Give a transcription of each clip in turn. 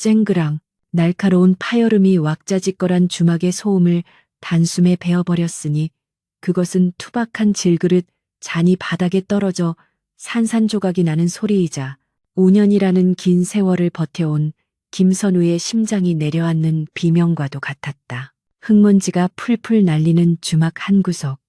쨍그랑 날카로운 파여름이 왁자지껄한 주막의 소음을 단숨에 베어버렸으니 그것은 투박한 질그릇 잔이 바닥에 떨어져 산산조각이 나는 소리이자 5년이라는 긴 세월을 버텨온 김선우의 심장이 내려앉는 비명과도 같았다. 흙먼지가 풀풀 날리는 주막 한 구석.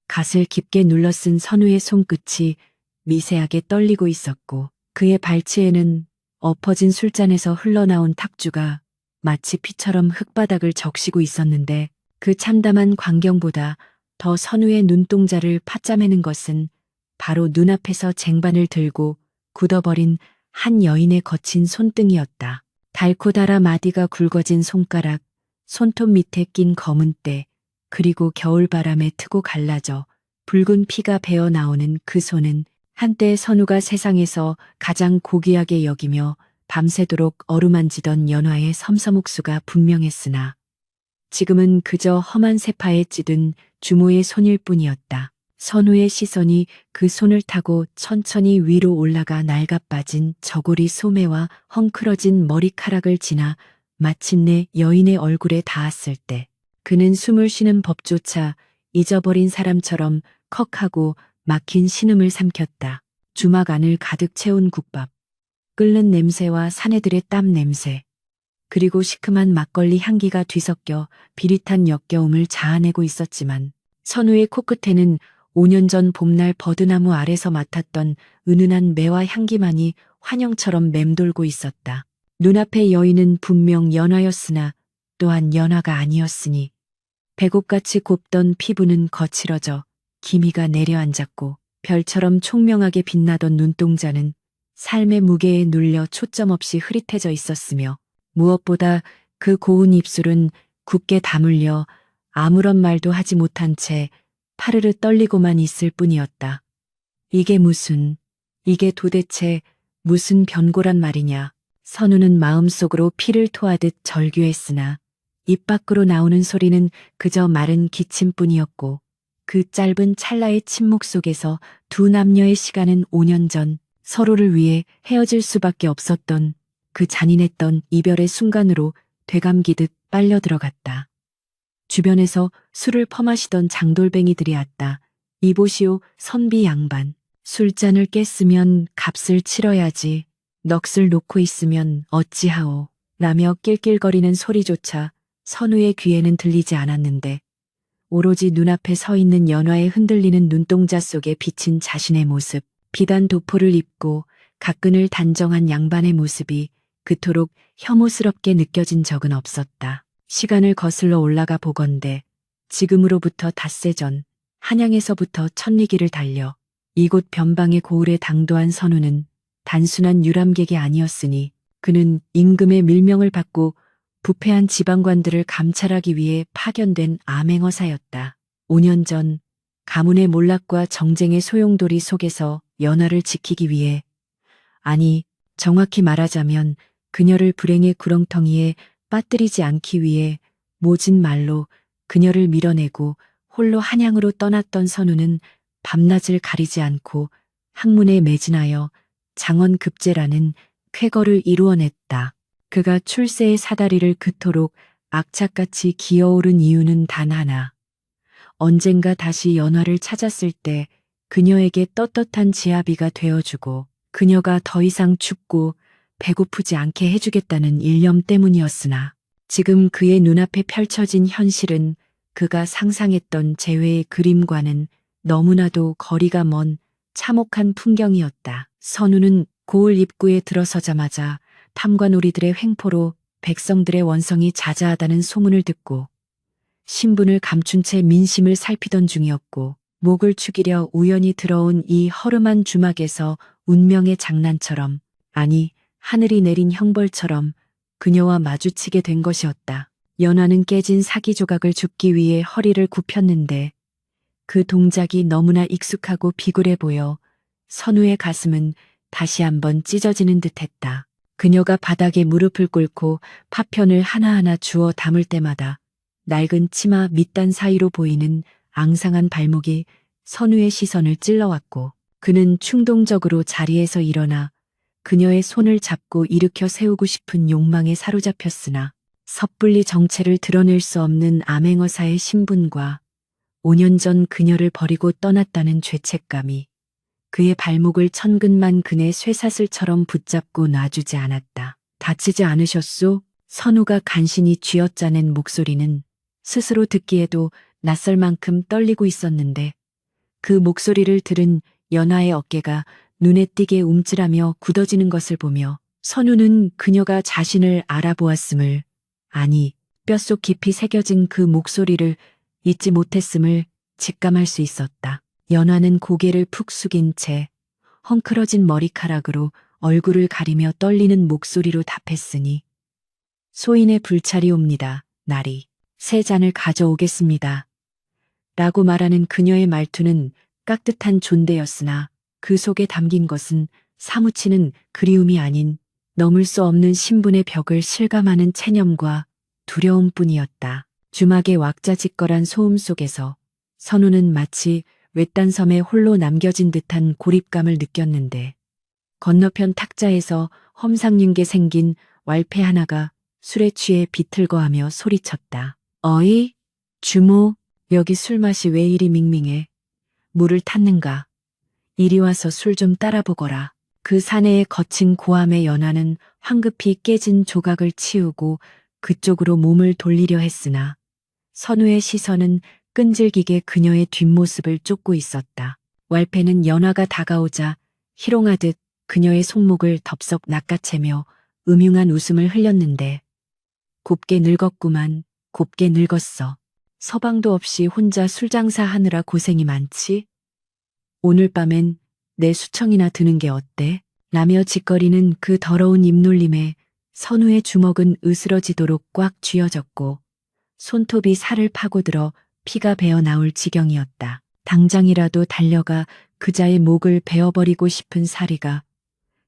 갓을 깊게 눌러쓴 선우의 손끝이 미세하게 떨리고 있었고 그의 발치에는 엎어진 술잔에서 흘러나온 탁주가 마치 피처럼 흙바닥을 적시고 있었는데 그 참담한 광경보다 더 선우의 눈동자를 파짜매는 것은 바로 눈앞에서 쟁반을 들고 굳어버린 한 여인의 거친 손등이었다. 달고 달아 마디가 굵어진 손가락, 손톱 밑에 낀 검은 때, 그리고 겨울바람에 트고 갈라져 붉은 피가 배어 나오는 그 손은 한때 선우가 세상에서 가장 고귀하게 여기며 밤새도록 어루만지던 연화의 섬섬옥수가 분명했으나 지금은 그저 험한 세파에 찌든 주모의 손일 뿐이었다. 선우의 시선이 그 손을 타고 천천히 위로 올라가 낡아빠진 저고리 소매와 헝클어진 머리카락을 지나 마침내 여인의 얼굴에 닿았을 때 그는 숨을 쉬는 법조차 잊어버린 사람처럼 컥하고 막힌 신음을 삼켰다. 주막 안을 가득 채운 국밥, 끓는 냄새와 사내들의 땀 냄새, 그리고 시큼한 막걸리 향기가 뒤섞여 비릿한 역겨움을 자아내고 있었지만 선우의 코끝에는 5년 전 봄날 버드나무 아래서 맡았던 은은한 매화 향기만이 환영처럼 맴돌고 있었다. 눈앞의 여인은 분명 연화였으나 또한 연화가 아니었으니 배곡같이 곱던 피부는 거칠어져 기미가 내려앉았고 별처럼 총명하게 빛나던 눈동자는 삶의 무게에 눌려 초점 없이 흐릿해져 있었으며 무엇보다 그 고운 입술은 굳게 다물려 아무런 말도 하지 못한 채 파르르 떨리고만 있을 뿐이었다. 이게 도대체 무슨 변고란 말이냐. 선우는 마음속으로 피를 토하듯 절규했으나 입 밖으로 나오는 소리는 그저 마른 기침뿐이었고 그 짧은 찰나의 침묵 속에서 두 남녀의 시간은 5년 전 서로를 위해 헤어질 수밖에 없었던 그 잔인했던 이별의 순간으로 되감기듯 빨려 들어갔다. 주변에서 술을 퍼마시던 장돌뱅이들이 왔다. 이보시오 선비 양반. 술잔을 깼으면 값을 치러야지. 넋을 놓고 있으면 어찌하오. 라며 낄낄거리는 소리조차 선우의 귀에는 들리지 않았는데 오로지 눈앞에 서 있는 연화의 흔들리는 눈동자 속에 비친 자신의 모습, 비단 도포를 입고 가끈을 단정한 양반의 모습이 그토록 혐오스럽게 느껴진 적은 없었다. 시간을 거슬러 올라가 보건대 지금으로부터 닷새 전 한양에서부터 천리길을 달려 이곳 변방의 고을에 당도한 선우는 단순한 유람객이 아니었으니 그는 임금의 밀명을 받고 부패한 지방관들을 감찰하기 위해 파견된 암행어사였다. 5년 전 가문의 몰락과 정쟁의 소용돌이 속에서 연화를 지키기 위해, 아니 정확히 말하자면 그녀를 불행의 구렁텅이에 빠뜨리지 않기 위해 모진 말로 그녀를 밀어내고 홀로 한양으로 떠났던 선우는 밤낮을 가리지 않고 학문에 매진하여 장원급제라는 쾌거를 이루어냈다. 그가 출세의 사다리를 그토록 악착같이 기어오른 이유는 단 하나. 언젠가 다시 연화를 찾았을 때 그녀에게 떳떳한 지아비가 되어주고 그녀가 더 이상 춥고 배고프지 않게 해주겠다는 일념 때문이었으나 지금 그의 눈앞에 펼쳐진 현실은 그가 상상했던 재회의 그림과는 너무나도 거리가 먼 참혹한 풍경이었다. 선우는 고을 입구에 들어서자마자 탐관오리들의 횡포로 백성들의 원성이 자자하다는 소문을 듣고 신분을 감춘 채 민심을 살피던 중이었고 목을 축이려 우연히 들어온 이 허름한 주막에서 운명의 장난처럼, 아니 하늘이 내린 형벌처럼 그녀와 마주치게 된 것이었다. 연화는 깨진 사기 조각을 줍기 위해 허리를 굽혔는데 그 동작이 너무나 익숙하고 비굴해 보여 선우의 가슴은 다시 한번 찢어지는 듯했다. 그녀가 바닥에 무릎을 꿇고 파편을 하나하나 주워 담을 때마다 낡은 치마 밑단 사이로 보이는 앙상한 발목이 선우의 시선을 찔러왔고 그는 충동적으로 자리에서 일어나 그녀의 손을 잡고 일으켜 세우고 싶은 욕망에 사로잡혔으나 섣불리 정체를 드러낼 수 없는 암행어사의 신분과 5년 전 그녀를 버리고 떠났다는 죄책감이 그의 발목을 천근만 근의 쇠사슬처럼 붙잡고 놔주지 않았다. 다치지 않으셨소? 선우가 간신히 쥐어짜낸 목소리는 스스로 듣기에도 낯설 만큼 떨리고 있었는데 그 목소리를 들은 연하의 어깨가 눈에 띄게 움찔하며 굳어지는 것을 보며 선우는 그녀가 자신을 알아보았음을, 아니 뼛속 깊이 새겨진 그 목소리를 잊지 못했음을 직감할 수 있었다. 연하는 고개를 푹 숙인 채 헝클어진 머리카락으로 얼굴을 가리며 떨리는 목소리로 답했으니 소인의 불찰이 옵니다. 나리. 세 잔을 가져오겠습니다. 라고 말하는 그녀의 말투는 깍듯한 존대였으나 그 속에 담긴 것은 사무치는 그리움이 아닌 넘을 수 없는 신분의 벽을 실감하는 체념과 두려움뿐이었다. 주막의 왁자지껄한 소음 속에서 선우는 마치 외딴 섬에 홀로 남겨진 듯한 고립감을 느꼈는데 건너편 탁자에서 험상윤게 생긴 왈패 하나가 술에 취해 비틀거하며 소리쳤다. 어이, 주모, 여기 술맛이 왜 이리 밍밍해? 물을 탔는가? 이리 와서 술 좀 따라보거라. 그 사내의 거친 고함에 연하는 황급히 깨진 조각을 치우고 그쪽으로 몸을 돌리려 했으나 선우의 시선은 끈질기게 그녀의 뒷모습을 쫓고 있었다. 왈패는 연하가 다가오자 희롱하듯 그녀의 손목을 덥석 낚아채며 음흉한 웃음을 흘렸는데 곱게 늙었구만, 곱게 늙었어. 서방도 없이 혼자 술 장사하느라 고생이 많지? 오늘 밤엔 내 수청이나 드는 게 어때? 라며 짓거리는 그 더러운 입놀림에 선우의 주먹은 으스러지도록 꽉 쥐어졌고 손톱이 살을 파고들어 피가 배어 나올 지경이었다. 당장이라도 달려가 그자의 목을 베어버리고 싶은 사리가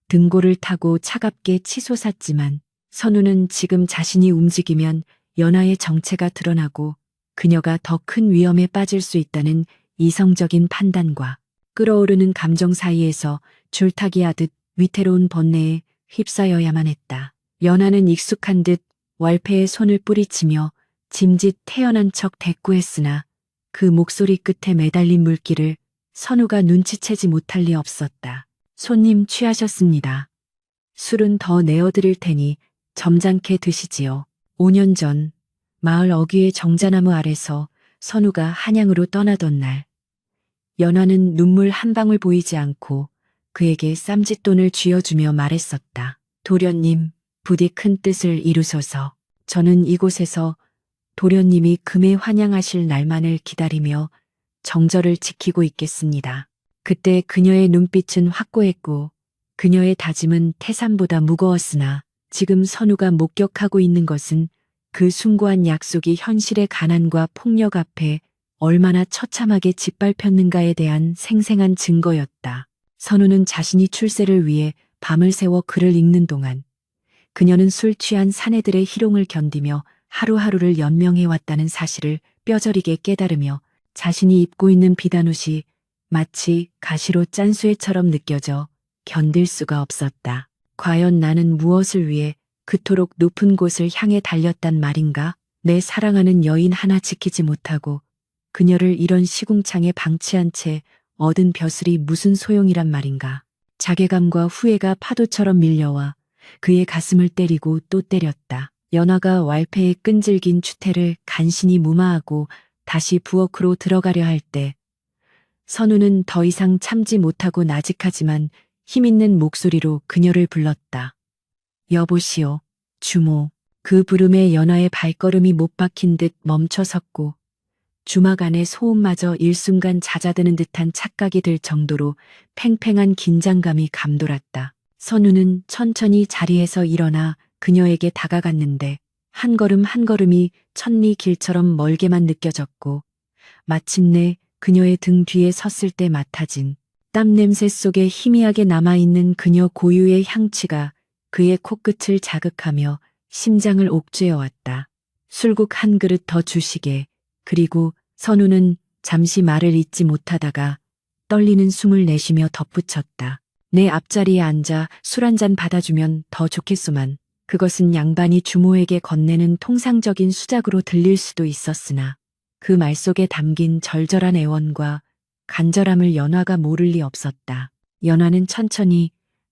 등골을 타고 차갑게 치솟았지만 선우는 지금 자신이 움직이면 연하의 정체가 드러나고 그녀가 더 큰 위험에 빠질 수 있다는 이성적인 판단과 끓어오르는 감정 사이에서 줄타기 하듯 위태로운 번뇌에 휩싸여야만 했다. 연하는 익숙한 듯 왈패의 손을 뿌리치며 짐짓 태연한 척 대꾸했으나 그 목소리 끝에 매달린 물기를 선우가 눈치채지 못할 리 없었다. 손님 취하셨습니다. 술은 더 내어드릴 테니 점잖게 드시지요. 5년 전 마을 어귀의 정자나무 아래서 선우가 한양으로 떠나던 날 연하는 눈물 한 방울 보이지 않고 그에게 쌈짓돈을 쥐어주며 말했었다. 도련님, 부디 큰 뜻을 이루소서. 저는 이곳에서 도련님이 금에 환양하실 날만을 기다리며 정절을 지키고 있겠습니다. 그때 그녀의 눈빛은 확고했고 그녀의 다짐은 태산보다 무거웠으나 지금 선우가 목격하고 있는 것은 그 숭고한 약속이 현실의 가난과 폭력 앞에 얼마나 처참하게 짓밟혔는가에 대한 생생한 증거였다. 선우는 자신이 출세를 위해 밤을 새워 글을 읽는 동안 그녀는 술 취한 사내들의 희롱을 견디며 하루하루를 연명해왔다는 사실을 뼈저리게 깨달으며 자신이 입고 있는 비단옷이 마치 가시로 짠 수액처럼 느껴져 견딜 수가 없었다. 과연 나는 무엇을 위해 그토록 높은 곳을 향해 달렸단 말인가? 내 사랑하는 여인 하나 지키지 못하고 그녀를 이런 시궁창에 방치한 채 얻은 벼슬이 무슨 소용이란 말인가? 자괴감과 후회가 파도처럼 밀려와 그의 가슴을 때리고 또 때렸다. 연하가 왈패의 끈질긴 추태를 간신히 무마하고 다시 부엌으로 들어가려 할 때 선우는 더 이상 참지 못하고 나직하지만 힘있는 목소리로 그녀를 불렀다. 여보시오, 주모. 그 부름에 연하의 발걸음이 못 박힌 듯 멈춰섰고 주막 안에 소음마저 일순간 잦아드는 듯한 착각이 들 정도로 팽팽한 긴장감이 감돌았다. 선우는 천천히 자리에서 일어나 그녀에게 다가갔는데 한 걸음 한 걸음이 천리 길처럼 멀게만 느껴졌고 마침내 그녀의 등 뒤에 섰을 때 맡아진 땀 냄새 속에 희미하게 남아있는 그녀 고유의 향취가 그의 코끝을 자극하며 심장을 옥죄어왔다. 술국 한 그릇 더 주시게. 그리고 선우는 잠시 말을 잇지 못하다가 떨리는 숨을 내쉬며 덧붙였다. 내 앞자리에 앉아 술 한 잔 받아주면 더 좋겠소만. 그것은 양반이 주모에게 건네는 통상적인 수작으로 들릴 수도 있었으나 그 말 속에 담긴 절절한 애원과 간절함을 연화가 모를 리 없었다. 연화는 천천히,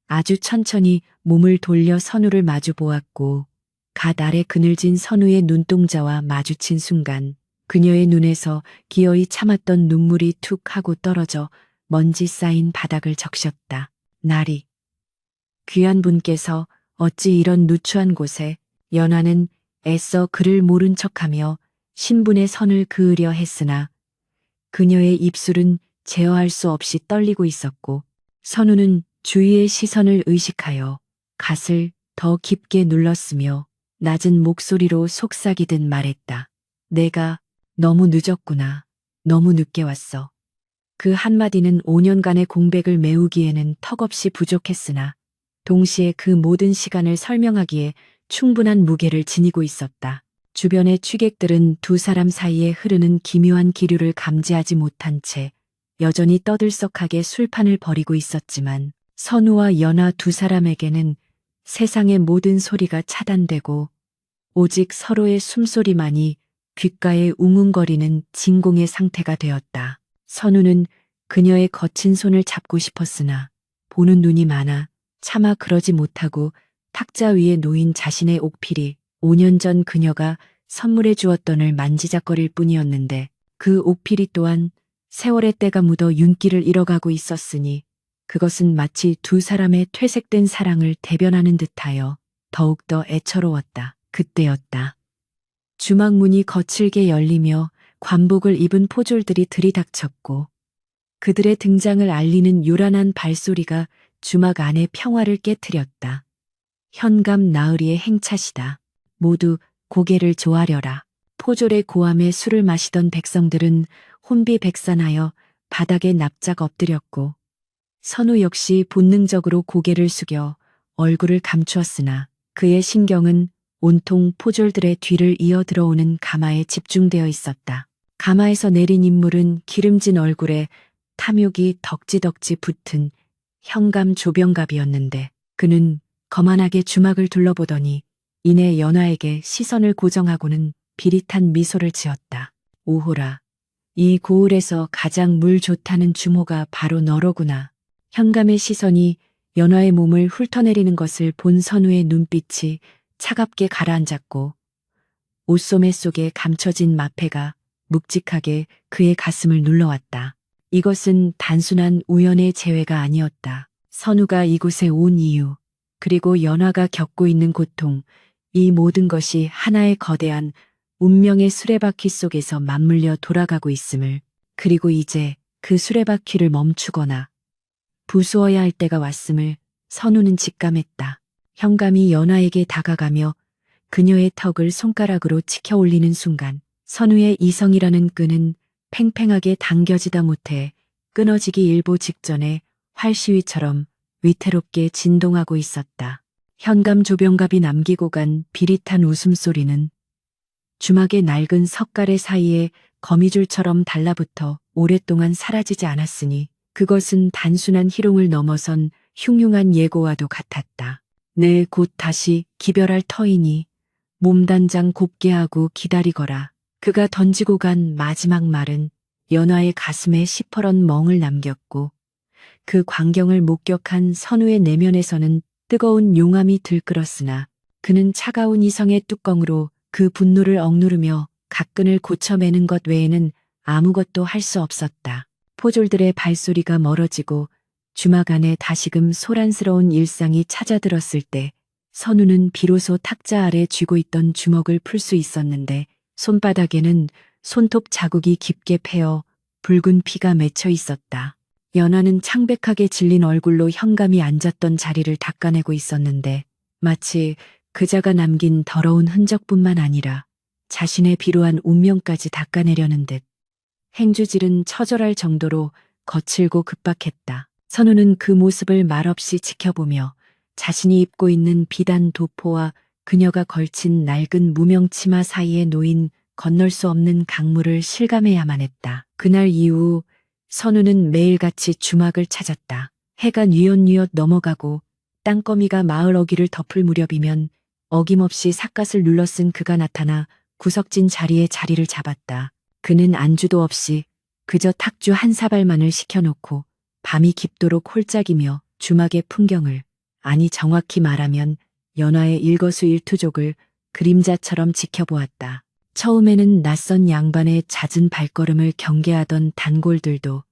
아주 천천히 몸을 돌려 선우를 마주 보았고 갓 아래 그늘진 선우의 눈동자와 마주친 순간 그녀의 눈에서 기어이 참았던 눈물이 툭 하고 떨어져 먼지 쌓인 바닥을 적셨다. 나리. 귀한 분께서 어찌 이런 누추한 곳에. 연화는 애써 그를 모른 척하며 신분의 선을 그으려 했으나 그녀의 입술은 제어할 수 없이 떨리고 있었고 선우는 주위의 시선을 의식하여 갓을 더 깊게 눌렀으며 낮은 목소리로 속삭이듯 말했다. 내가 너무 늦었구나. 너무 늦게 왔어. 그 한마디는 5년간의 공백을 메우기에는 턱없이 부족했으나 동시에 그 모든 시간을 설명하기에 충분한 무게를 지니고 있었다. 주변의 취객들은 두 사람 사이에 흐르는 기묘한 기류를 감지하지 못한 채 여전히 떠들썩하게 술판을 벌이고 있었지만 선우와 연하 두 사람에게는 세상의 모든 소리가 차단되고 오직 서로의 숨소리만이 귓가에 웅웅거리는 진공의 상태가 되었다. 선우는 그녀의 거친 손을 잡고 싶었으나 보는 눈이 많아 차마 그러지 못하고 탁자 위에 놓인 자신의 옥필이 5년 전 그녀가 선물해 주었던을 만지작거릴 뿐이었는데 그 옥필이 또한 세월의 때가 묻어 윤기를 잃어가고 있었으니 그것은 마치 두 사람의 퇴색된 사랑을 대변하는 듯하여 더욱더 애처로웠다. 그때였다. 주막문이 거칠게 열리며 관복을 입은 포졸들이 들이닥쳤고 그들의 등장을 알리는 요란한 발소리가 주막 안의 평화를 깨트렸다. 현감 나으리의 행차시다. 모두 고개를 조아려라. 포졸의 고함에 술을 마시던 백성들은 혼비백산하여 바닥에 납작 엎드렸고 선우 역시 본능적으로 고개를 숙여 얼굴을 감추었으나 그의 신경은 온통 포졸들의 뒤를 이어 들어오는 가마에 집중되어 있었다. 가마에서 내린 인물은 기름진 얼굴에 탐욕이 덕지덕지 붙은 현감 조병갑이었는데 그는 거만하게 주막을 둘러보더니 이내 연화에게 시선을 고정하고는 비릿한 미소를 지었다. 오호라. 이 고을에서 가장 물 좋다는 주모가 바로 너로구나. 현감의 시선이 연화의 몸을 훑어내리는 것을 본 선우의 눈빛이 차갑게 가라앉았고 옷소매 속에 감춰진 마패가 묵직하게 그의 가슴을 눌러왔다. 이것은 단순한 우연의 재회가 아니었다. 선우가 이곳에 온 이유, 그리고 연화가 겪고 있는 고통, 이 모든 것이 하나의 거대한 운명의 수레바퀴 속에서 맞물려 돌아가고 있음을, 그리고 이제 그 수레바퀴를 멈추거나 부수어야 할 때가 왔음을 선우는 직감했다. 현감이 연화에게 다가가며 그녀의 턱을 손가락으로 치켜 올리는 순간 선우의 이성이라는 끈은 팽팽하게 당겨지다 못해 끊어지기 일보 직전에 활시위처럼 위태롭게 진동하고 있었다. 현감 조병갑이 남기고 간 비릿한 웃음소리는 주막의 낡은 석가래 사이에 거미줄처럼 달라붙어 오랫동안 사라지지 않았으니 그것은 단순한 희롱을 넘어선 흉흉한 예고와도 같았다. 내 곧 다시 기별할 터이니 몸단장 곱게 하고 기다리거라. 그가 던지고 간 마지막 말은 연화의 가슴에 시퍼런 멍을 남겼고 그 광경을 목격한 선우의 내면에서는 뜨거운 용암이 들끓었으나 그는 차가운 이성의 뚜껑으로 그 분노를 억누르며 가끈을 고쳐매는 것 외에는 아무것도 할 수 없었다. 포졸들의 발소리가 멀어지고 주막 안에 다시금 소란스러운 일상이 찾아들었을 때 선우는 비로소 탁자 아래 쥐고 있던 주먹을 풀 수 있었는데 손바닥에는 손톱 자국이 깊게 패어 붉은 피가 맺혀 있었다. 연화는 창백하게 질린 얼굴로 현감이 앉았던 자리를 닦아내고 있었는데 마치 그자가 남긴 더러운 흔적뿐만 아니라 자신의 비로한 운명까지 닦아내려는 듯 행주질은 처절할 정도로 거칠고 급박했다. 선우는 그 모습을 말없이 지켜보며 자신이 입고 있는 비단 도포와 그녀가 걸친 낡은 무명 치마 사이에 놓인 건널 수 없는 강물을 실감해야만 했다. 그날 이후 선우는 매일같이 주막을 찾았다. 해가 뉘엿뉘엿 넘어가고 땅거미가 마을 어귀를 덮을 무렵이면 어김없이 삿갓을 눌러쓴 그가 나타나 구석진 자리에 자리를 잡았다. 그는 안주도 없이 그저 탁주 한 사발만을 시켜놓고 밤이 깊도록 홀짝이며 주막의 풍경을, 아니 정확히 말하면 연화의 일거수일투족을 그림자처럼 지켜보았다. 처음에는 낯선 양반의 잦은 발걸음을 경계하던 단골들도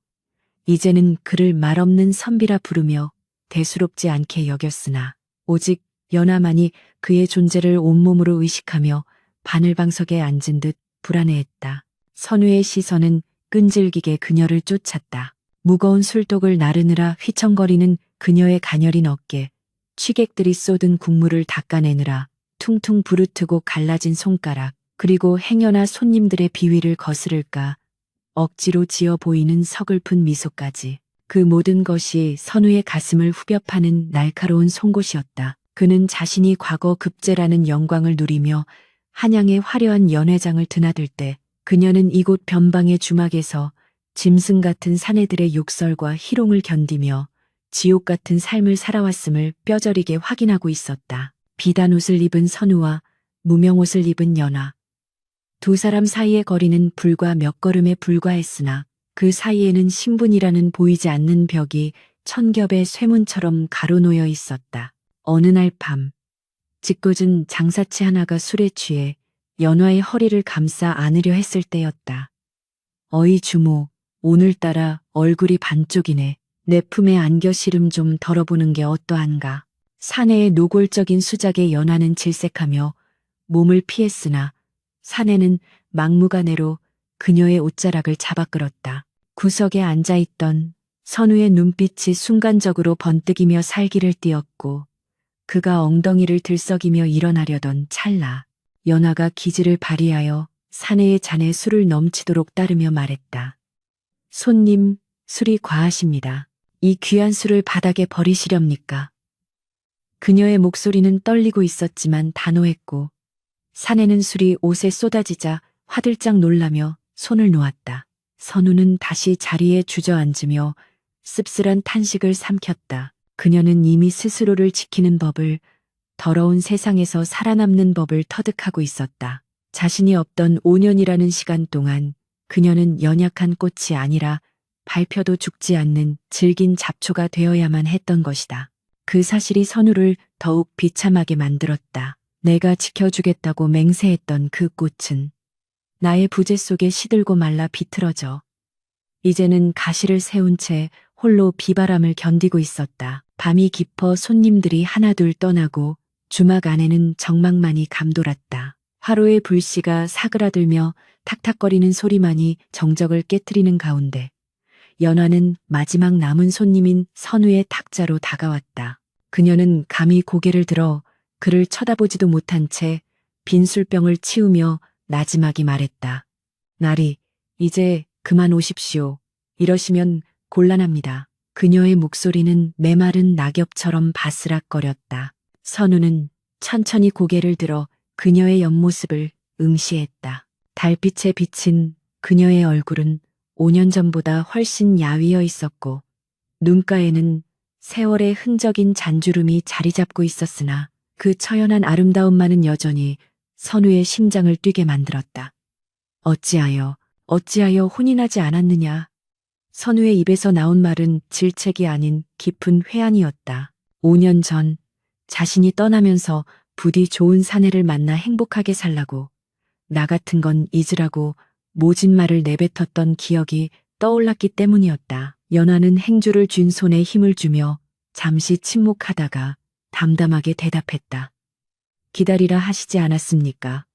이제는 그를 말없는 선비라 부르며 대수롭지 않게 여겼으나 오직 연하만이 그의 존재를 온몸으로 의식하며 바늘방석에 앉은 듯 불안해했다. 선우의 시선은 끈질기게 그녀를 쫓았다. 무거운 술독을 나르느라 휘청거리는 그녀의 가녀린 어깨, 취객들이 쏟은 국물을 닦아내느라 퉁퉁 부르트고 갈라진 손가락, 그리고 행여나 손님들의 비위를 거스를까 억지로 지어 보이는 서글픈 미소까지. 그 모든 것이 선우의 가슴을 후벼 파는 날카로운 송곳이었다. 그는 자신이 과거 급제라는 영광을 누리며 한양의 화려한 연회장을 드나들 때 그녀는 이곳 변방의 주막에서 짐승 같은 사내들의 욕설과 희롱을 견디며 지옥 같은 삶을 살아왔음을 뼈저리게 확인하고 있었다. 비단 옷을 입은 선우와 무명 옷을 입은 연하. 두 사람 사이의 거리는 불과 몇 걸음에 불과했으나 그 사이에는 신분이라는 보이지 않는 벽이 천겹의 쇠문처럼 가로놓여 있었다. 어느 날 밤, 짓궂은 장사치 하나가 술에 취해 연화의 허리를 감싸 안으려 했을 때였다. 어이 주모, 오늘따라 얼굴이 반쪽이네. 내 품에 안겨 시름 좀 덜어보는 게 어떠한가. 사내의 노골적인 수작에 연화는 질색하며 몸을 피했으나 사내는 막무가내로 그녀의 옷자락을 잡아 끌었다. 구석에 앉아있던 선우의 눈빛이 순간적으로 번뜩이며 살기를 띄었고 그가 엉덩이를 들썩이며 일어나려던 찰나 연하가 기지를 발휘하여 사내의 잔에 술을 넘치도록 따르며 말했다. 손님, 술이 과하십니다. 이 귀한 술을 바닥에 버리시렵니까? 그녀의 목소리는 떨리고 있었지만 단호했고 사내는 술이 옷에 쏟아지자 화들짝 놀라며 손을 놓았다. 선우는 다시 자리에 주저앉으며 씁쓸한 탄식을 삼켰다. 그녀는 이미 스스로를 지키는 법을, 더러운 세상에서 살아남는 법을 터득하고 있었다. 자신이 없던 5년이라는 시간 동안 그녀는 연약한 꽃이 아니라 밟혀도 죽지 않는 질긴 잡초가 되어야만 했던 것이다. 그 사실이 선우를 더욱 비참하게 만들었다. 내가 지켜주겠다고 맹세했던 그 꽃은 나의 부재 속에 시들고 말라 비틀어져 이제는 가시를 세운 채 홀로 비바람을 견디고 있었다. 밤이 깊어 손님들이 하나둘 떠나고 주막 안에는 정막만이 감돌았다. 화로의 불씨가 사그라들며 탁탁거리는 소리만이 정적을 깨트리는 가운데 연화는 마지막 남은 손님인 선우의 탁자로 다가왔다. 그녀는 감히 고개를 들어 그를 쳐다보지도 못한 채 빈 술병을 치우며 나지막이 말했다. 나리, 이제 그만 오십시오. 이러시면 곤란합니다. 그녀의 목소리는 메마른 낙엽처럼 바스락거렸다. 선우는 천천히 고개를 들어 그녀의 옆모습을 응시했다. 달빛에 비친 그녀의 얼굴은 5년 전보다 훨씬 야위어 있었고 눈가에는 세월의 흔적인 잔주름이 자리 잡고 있었으나 그 처연한 아름다움만은 여전히 선우의 심장을 뛰게 만들었다. 어찌하여 혼이 나지 않았느냐. 선우의 입에서 나온 말은 질책이 아닌 깊은 회한이었다. 5년 전 자신이 떠나면서 부디 좋은 사내를 만나 행복하게 살라고 나 같은 건 잊으라고 모진 말을 내뱉었던 기억이 떠올랐기 때문이었다. 연화는 행주를 쥔 손에 힘을 주며 잠시 침묵하다가 담담하게 대답했다. 기다리라 하시지 않았습니까?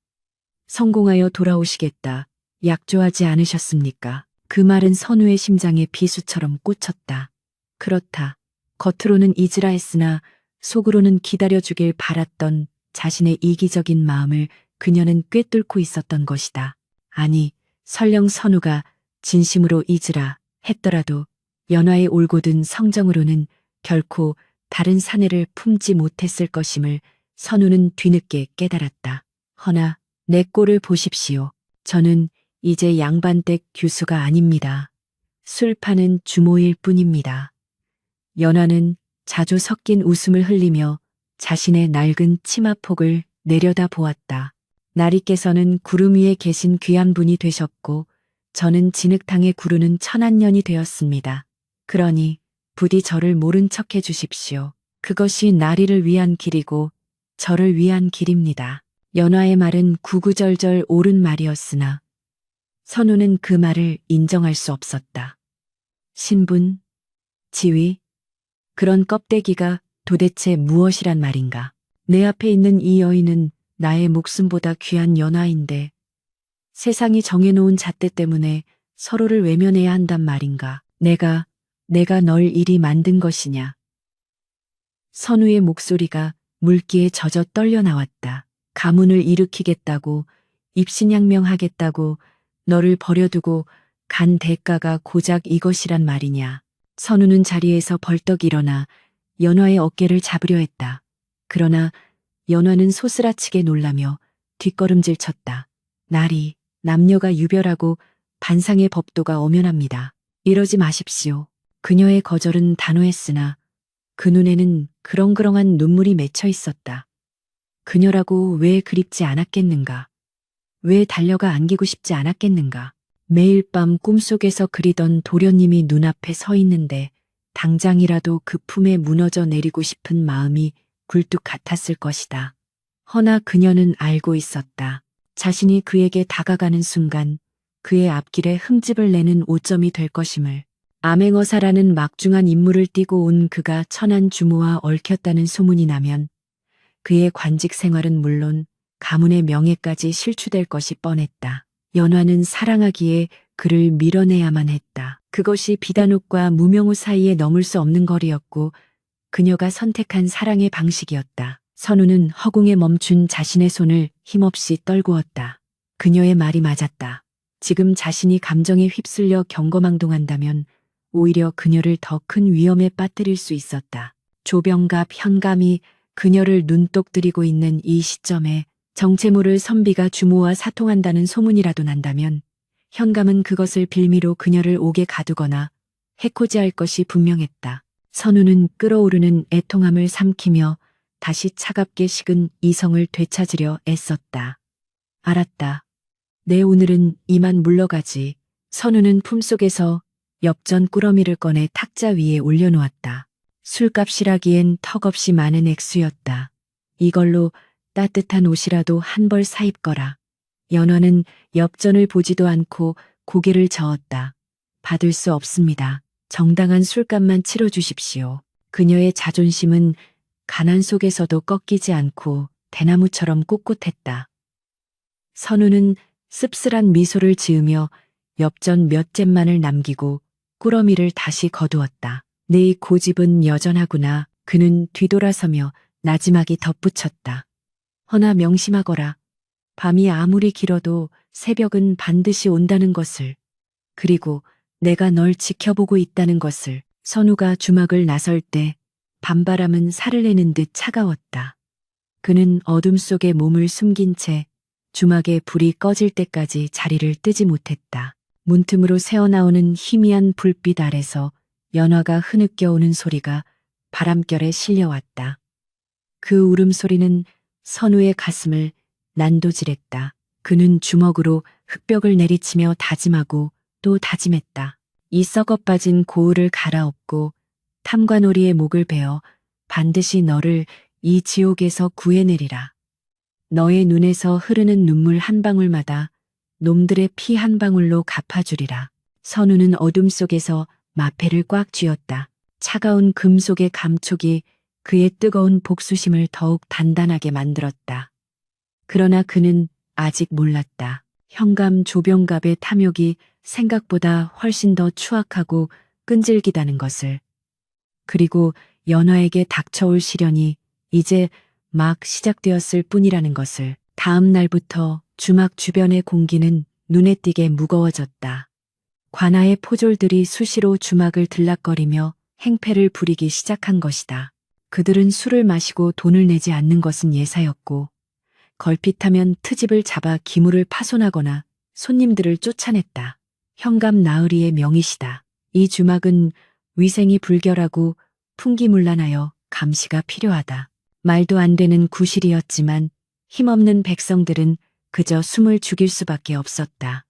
성공하여 돌아오시겠다. 약조하지 않으셨습니까? 그 말은 선우의 심장에 비수처럼 꽂혔다. 그렇다. 겉으로는 잊으라 했으나 속으로는 기다려주길 바랐던 자신의 이기적인 마음을 그녀는 꿰뚫고 있었던 것이다. 아니, 설령 선우가 진심으로 잊으라 했더라도 연화의 올곧은 성정으로는 결코 다른 사내를 품지 못했을 것임을 선우는 뒤늦게 깨달았다. 허나 내 꼴을 보십시오. 저는 이제 양반댁 규수가 아닙니다. 술 파는 주모일 뿐입니다. 연화는 자주 섞인 웃음을 흘리며 자신의 낡은 치마폭을 내려다 보았다. 나리께서는 구름 위에 계신 귀한 분이 되셨고 저는 진흙탕에 구르는 천한년이 되었습니다. 그러니 부디 저를 모른 척해 주십시오. 그것이 나리를 위한 길이고 저를 위한 길입니다. 연화의 말은 구구절절 옳은 말이었으나 선우는 그 말을 인정할 수 없었다. 신분, 지위, 그런 껍데기가 도대체 무엇이란 말인가? 내 앞에 있는 이 여인은 나의 목숨보다 귀한 연화인데 세상이 정해놓은 잣대 때문에 서로를 외면해야 한단 말인가? 내가 널 이리 만든 것이냐? 선우의 목소리가 물기에 젖어 떨려 나왔다. 가문을 일으키겠다고, 입신양명하겠다고 너를 버려두고 간 대가가 고작 이것이란 말이냐? 선우는 자리에서 벌떡 일어나 연화의 어깨를 잡으려 했다. 그러나 연화는 소스라치게 놀라며 뒷걸음질 쳤다. 나리, 남녀가 유별하고 반상의 법도가 엄연합니다. 이러지 마십시오. 그녀의 거절은 단호했으나 그 눈에는 그렁그렁한 눈물이 맺혀 있었다. 그녀라고 왜 그립지 않았겠는가? 왜 달려가 안기고 싶지 않았겠는가? 매일 밤 꿈속에서 그리던 도련님이 눈앞에 서 있는데 당장이라도 그 품에 무너져 내리고 싶은 마음이 굴뚝 같았을 것이다. 허나 그녀는 알고 있었다. 자신이 그에게 다가가는 순간 그의 앞길에 흠집을 내는 오점이 될 것임을. 암행어사라는 막중한 임무를 띠고 온 그가 천한 주모와 얽혔다는 소문이 나면 그의 관직 생활은 물론 가문의 명예까지 실추될 것이 뻔했다. 연화는 사랑하기에 그를 밀어내야만 했다. 그것이 비단옥과 무명호 사이에 넘을 수 없는 거리였고 그녀가 선택한 사랑의 방식이었다. 선우는 허공에 멈춘 자신의 손을 힘없이 떨구었다. 그녀의 말이 맞았다. 지금 자신이 감정에 휩쓸려 경거망동한다면 오히려 그녀를 더 큰 위험에 빠뜨릴 수 있었다. 조병갑, 현감이 그녀를 눈독 들이고 있는 이 시점에 정체 모를 선비가 주모와 사통한다는 소문이라도 난다면 현감은 그것을 빌미로 그녀를 옥에 가두거나 해코지할 것이 분명했다. 선우는 끓어오르는 애통함을 삼키며 다시 차갑게 식은 이성을 되찾으려 애썼다. 알았다. 내 오늘은 이만 물러가지. 선우는 품속에서 엽전 꾸러미를 꺼내 탁자 위에 올려놓았다. 술값이라기엔 턱없이 많은 액수였다. 이걸로 따뜻한 옷이라도 한 벌 사입거라. 연화는 엽전을 보지도 않고 고개를 저었다. 받을 수 없습니다. 정당한 술값만 치러주십시오. 그녀의 자존심은 가난 속에서도 꺾이지 않고 대나무처럼 꼿꼿했다. 선우는 씁쓸한 미소를 지으며 엽전 몇 잼만을 남기고 꾸러미를 다시 거두었다. 네 고집은 여전하구나. 그는 뒤돌아서며 나지막이 덧붙였다. 허나 명심하거라. 밤이 아무리 길어도 새벽은 반드시 온다는 것을. 그리고 내가 널 지켜보고 있다는 것을. 선우가 주막을 나설 때 밤바람은 살을 내는 듯 차가웠다. 그는 어둠 속에 몸을 숨긴 채 주막에 불이 꺼질 때까지 자리를 뜨지 못했다. 문틈으로 새어나오는 희미한 불빛 아래서 연화가 흐느껴오는 소리가 바람결에 실려왔다. 그 울음소리는 선우의 가슴을 난도질했다. 그는 주먹으로 흙벽을 내리치며 다짐하고 또 다짐했다. 이 썩어빠진 고을을 갈아엎고 탐관오리의 목을 베어 반드시 너를 이 지옥에서 구해내리라. 너의 눈에서 흐르는 눈물 한 방울마다 놈들의 피 한 방울로 갚아주리라. 선우는 어둠 속에서 마패를 꽉 쥐었다. 차가운 금속의 감촉이 그의 뜨거운 복수심을 더욱 단단하게 만들었다. 그러나 그는 아직 몰랐다. 현감 조병갑의 탐욕이 생각보다 훨씬 더 추악하고 끈질기다는 것을. 그리고 연화에게 닥쳐올 시련이 이제 막 시작되었을 뿐이라는 것을. 다음 날부터 주막 주변의 공기는 눈에 띄게 무거워졌다. 관아의 포졸들이 수시로 주막을 들락거리며 행패를 부리기 시작한 것이다. 그들은 술을 마시고 돈을 내지 않는 것은 예사였고 걸핏하면 트집을 잡아 기물을 파손하거나 손님들을 쫓아냈다. 현감 나으리의 명의시다. 이 주막은 위생이 불결하고 풍기문란하여 감시가 필요하다. 말도 안 되는 구실이었지만 힘없는 백성들은 그저 숨을 죽일 수밖에 없었다.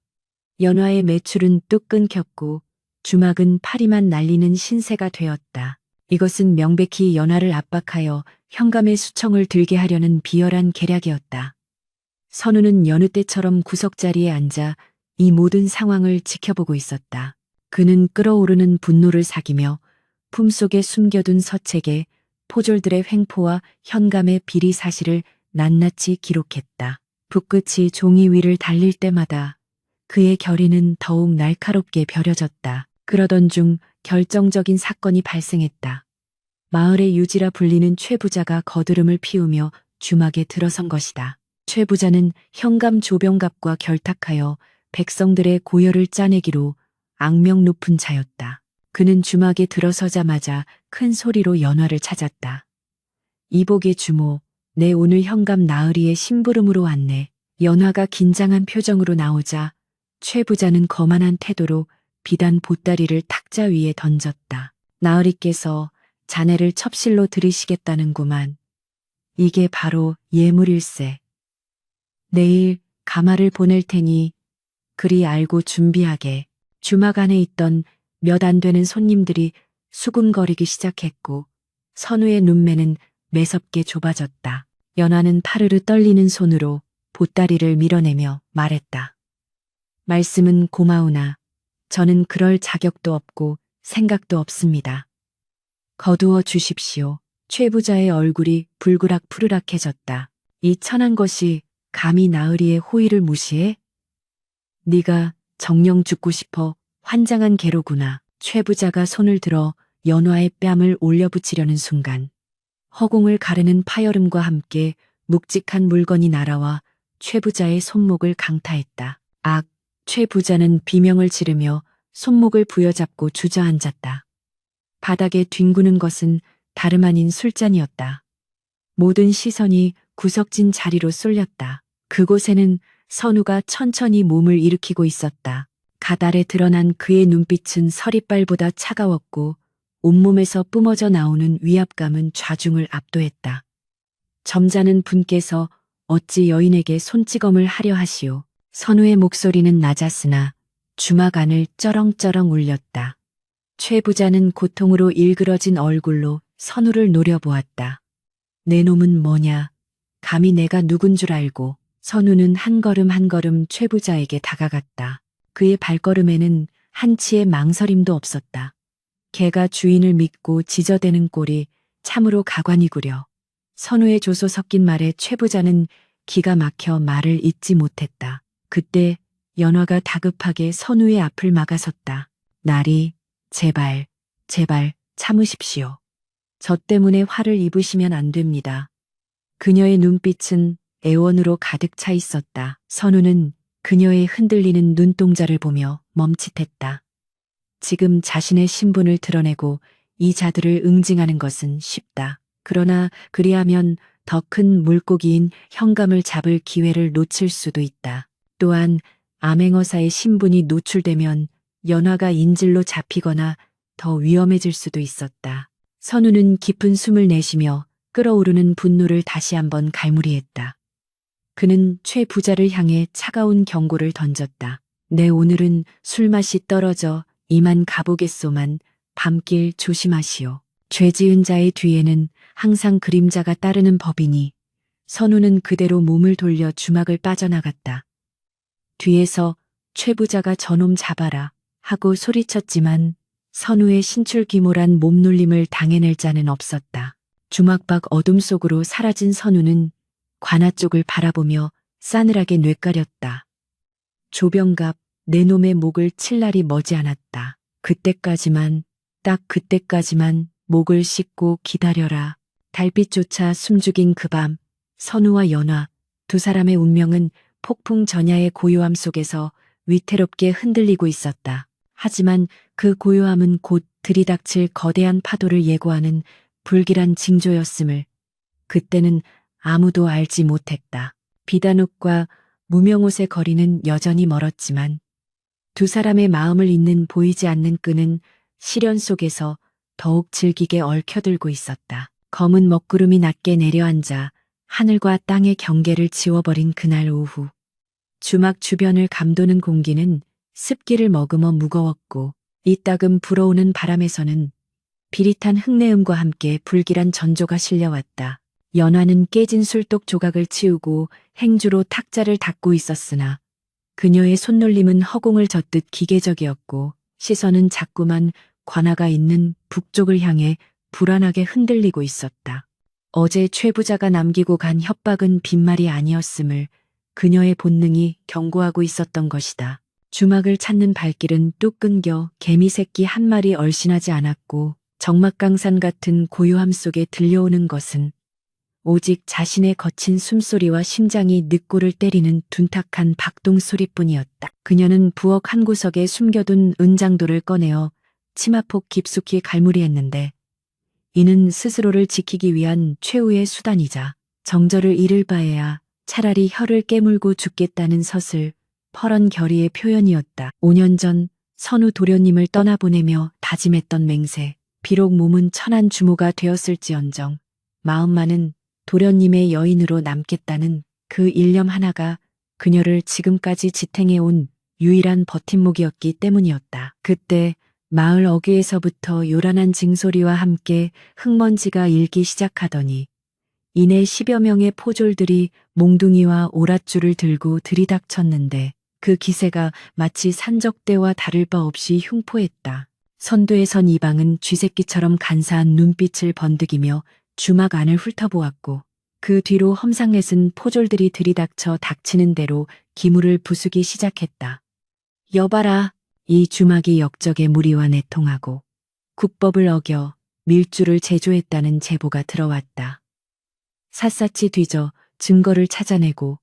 연화의 매출은 뚝 끊겼고 주막은 파리만 날리는 신세가 되었다. 이것은 명백히 연화를 압박하여 현감의 수청을 들게 하려는 비열한 계략이었다. 선우는 여느 때처럼 구석자리에 앉아 이 모든 상황을 지켜보고 있었다. 그는 끓어오르는 분노를 사기며 품속에 숨겨둔 서책에 포졸들의 횡포와 현감의 비리 사실을 낱낱이 기록했다. 붓끝이 종이 위를 달릴 때마다 그의 결의는 더욱 날카롭게 벼려졌다. 그러던 중 결정적인 사건이 발생했다. 마을의 유지라 불리는 최 부자가 거드름을 피우며 주막에 들어선 것이다. 최 부자는 현감 조병갑과 결탁하여 백성들의 고열을 짜내기로 악명 높은 자였다. 그는 주막에 들어서자마자 큰 소리로 연화를 찾았다. 이복의 주모, 내 오늘 현감 나으리의 심부름으로 왔네. 연화가 긴장한 표정으로 나오자 최 부자는 거만한 태도로 비단 보따리를 탁자 위에 던졌다. 나으리께서 자네를 첩실로 들이시겠다는구만. 이게 바로 예물일세. 내일 가마를 보낼 테니 그리 알고 준비하게. 주막 안에 있던 몇 안 되는 손님들이 수군거리기 시작했고 선우의 눈매는 매섭게 좁아졌다. 연화는 파르르 떨리는 손으로 보따리를 밀어내며 말했다. 말씀은 고마우나 저는 그럴 자격도 없고 생각도 없습니다. 거두어 주십시오. 최 부자의 얼굴이 불그락 푸르락해졌다. 이 천한 것이 감히 나으리의 호의를 무시해? 네가 정녕 죽고 싶어 환장한 개로구나. 최 부자가 손을 들어 연화의 뺨을 올려붙이려는 순간 허공을 가르는 파열음과 함께 묵직한 물건이 날아와 최 부자의 손목을 강타했다. 악! 최 부자는 비명을 지르며 손목을 부여잡고 주저앉았다. 바닥에 뒹구는 것은 다름 아닌 술잔이었다. 모든 시선이 구석진 자리로 쏠렸다. 그곳에는 선우가 천천히 몸을 일으키고 있었다. 가달에 드러난 그의 눈빛은 서리빨보다 차가웠고 온몸에서 뿜어져 나오는 위압감은 좌중을 압도했다. 점잖은 분께서 어찌 여인에게 손찌검을 하려 하시오. 선우의 목소리는 낮았으나 주막 안을 쩌렁쩌렁 울렸다. 최 부자는 고통으로 일그러진 얼굴로 선우를 노려보았다. 내 놈은 뭐냐? 감히 내가 누군 줄 알고. 선우는 한 걸음 한 걸음 최 부자에게 다가갔다. 그의 발걸음에는 한치의 망설임도 없었다. 개가 주인을 믿고 지저대는 꼴이 참으로 가관이구려. 선우의 조소 섞인 말에 최 부자는 기가 막혀 말을 잇지 못했다. 그때 연화가 다급하게 선우의 앞을 막아섰다. 나리, 제발, 제발 참으십시오. 저 때문에 화를 입으시면 안 됩니다. 그녀의 눈빛은 애원으로 가득 차 있었다. 선우는 그녀의 흔들리는 눈동자를 보며 멈칫했다. 지금 자신의 신분을 드러내고 이 자들을 응징하는 것은 쉽다. 그러나 그리하면 더 큰 물고기인 현감을 잡을 기회를 놓칠 수도 있다. 또한 암행어사의 신분이 노출되면 연화가 인질로 잡히거나 더 위험해질 수도 있었다. 선우는 깊은 숨을 내쉬며 끓어오르는 분노를 다시 한번 갈무리했다. 그는 최 부자를 향해 차가운 경고를 던졌다. 내 오늘은 술맛이 떨어져 이만 가보겠소만 밤길 조심하시오. 죄 지은 자의 뒤에는 항상 그림자가 따르는 법이니. 선우는 그대로 몸을 돌려 주막을 빠져나갔다. 뒤에서 최 부자가 저놈 잡아라 하고 소리쳤지만 선우의 신출귀몰한 몸놀림을 당해낼 자는 없었다. 주막 밖 어둠 속으로 사라진 선우는 관아 쪽을 바라보며 싸늘하게 뇌까렸다. 조병갑, 내 놈의 목을 칠 날이 머지않았다. 그때까지만, 딱 그때까지만 목을 씻고 기다려라. 달빛조차 숨죽인 그 밤, 선우와 연화, 두 사람의 운명은 폭풍 전야의 고요함 속에서 위태롭게 흔들리고 있었다. 하지만 그 고요함은 곧 들이닥칠 거대한 파도를 예고하는 불길한 징조였음을 그때는 아무도 알지 못했다. 비단옷과 무명옷의 거리는 여전히 멀었지만 두 사람의 마음을 잇는 보이지 않는 끈은 시련 속에서 더욱 질기게 얽혀들고 있었다. 검은 먹구름이 낮게 내려앉아 하늘과 땅의 경계를 지워버린 그날 오후. 주막 주변을 감도는 공기는 습기를 머금어 무거웠고 이따금 불어오는 바람에서는 비릿한 흙내음과 함께 불길한 전조가 실려왔다. 연화는 깨진 술독 조각을 치우고 행주로 탁자를 닦고 있었으나 그녀의 손놀림은 허공을 젓듯 기계적이었고 시선은 자꾸만 관아가 있는 북쪽을 향해 불안하게 흔들리고 있었다. 어제 최 부자가 남기고 간 협박은 빈말이 아니었음을 그녀의 본능이 경고하고 있었던 것이다. 주막을 찾는 발길은 뚝 끊겨 개미 새끼 한 마리 얼씬하지 않았고 적막강산 같은 고요함 속에 들려오는 것은 오직 자신의 거친 숨소리와 심장이 늑골을 때리는 둔탁한 박동 소리뿐이었다. 그녀는 부엌 한 구석에 숨겨둔 은장도를 꺼내어 치마폭 깊숙이 갈무리했는데 이는 스스로를 지키기 위한 최후의 수단이자 정절을 잃을 바에야 차라리 혀를 깨물고 죽겠다는 서슬 퍼런 결의의 표현이었다. 5년 전 선우 도련님을 떠나보내며 다짐했던 맹세. 비록 몸은 천한 주모가 되었을지언정 마음만은 도련님의 여인으로 남겠다는 그 일념 하나가 그녀를 지금까지 지탱해온 유일한 버팀목이었기 때문이었다. 그때 마을 어귀에서부터 요란한 징소리와 함께 흙먼지가 일기 시작하더니 이내 10여 명의 포졸들이 몽둥이와 오랏줄을 들고 들이닥쳤는데 그 기세가 마치 산적대와 다를 바 없이 흉포했다. 선두에 선 이방은 쥐새끼처럼 간사한 눈빛을 번득이며 주막 안을 훑어보았고 그 뒤로 험상궂은 포졸들이 들이닥쳐 닥치는 대로 기물을 부수기 시작했다. 여봐라. 이 주막이 역적의 무리와 내통하고 국법을 어겨 밀주를 제조했다는 제보가 들어왔다. 샅샅이 뒤져 증거를 찾아내고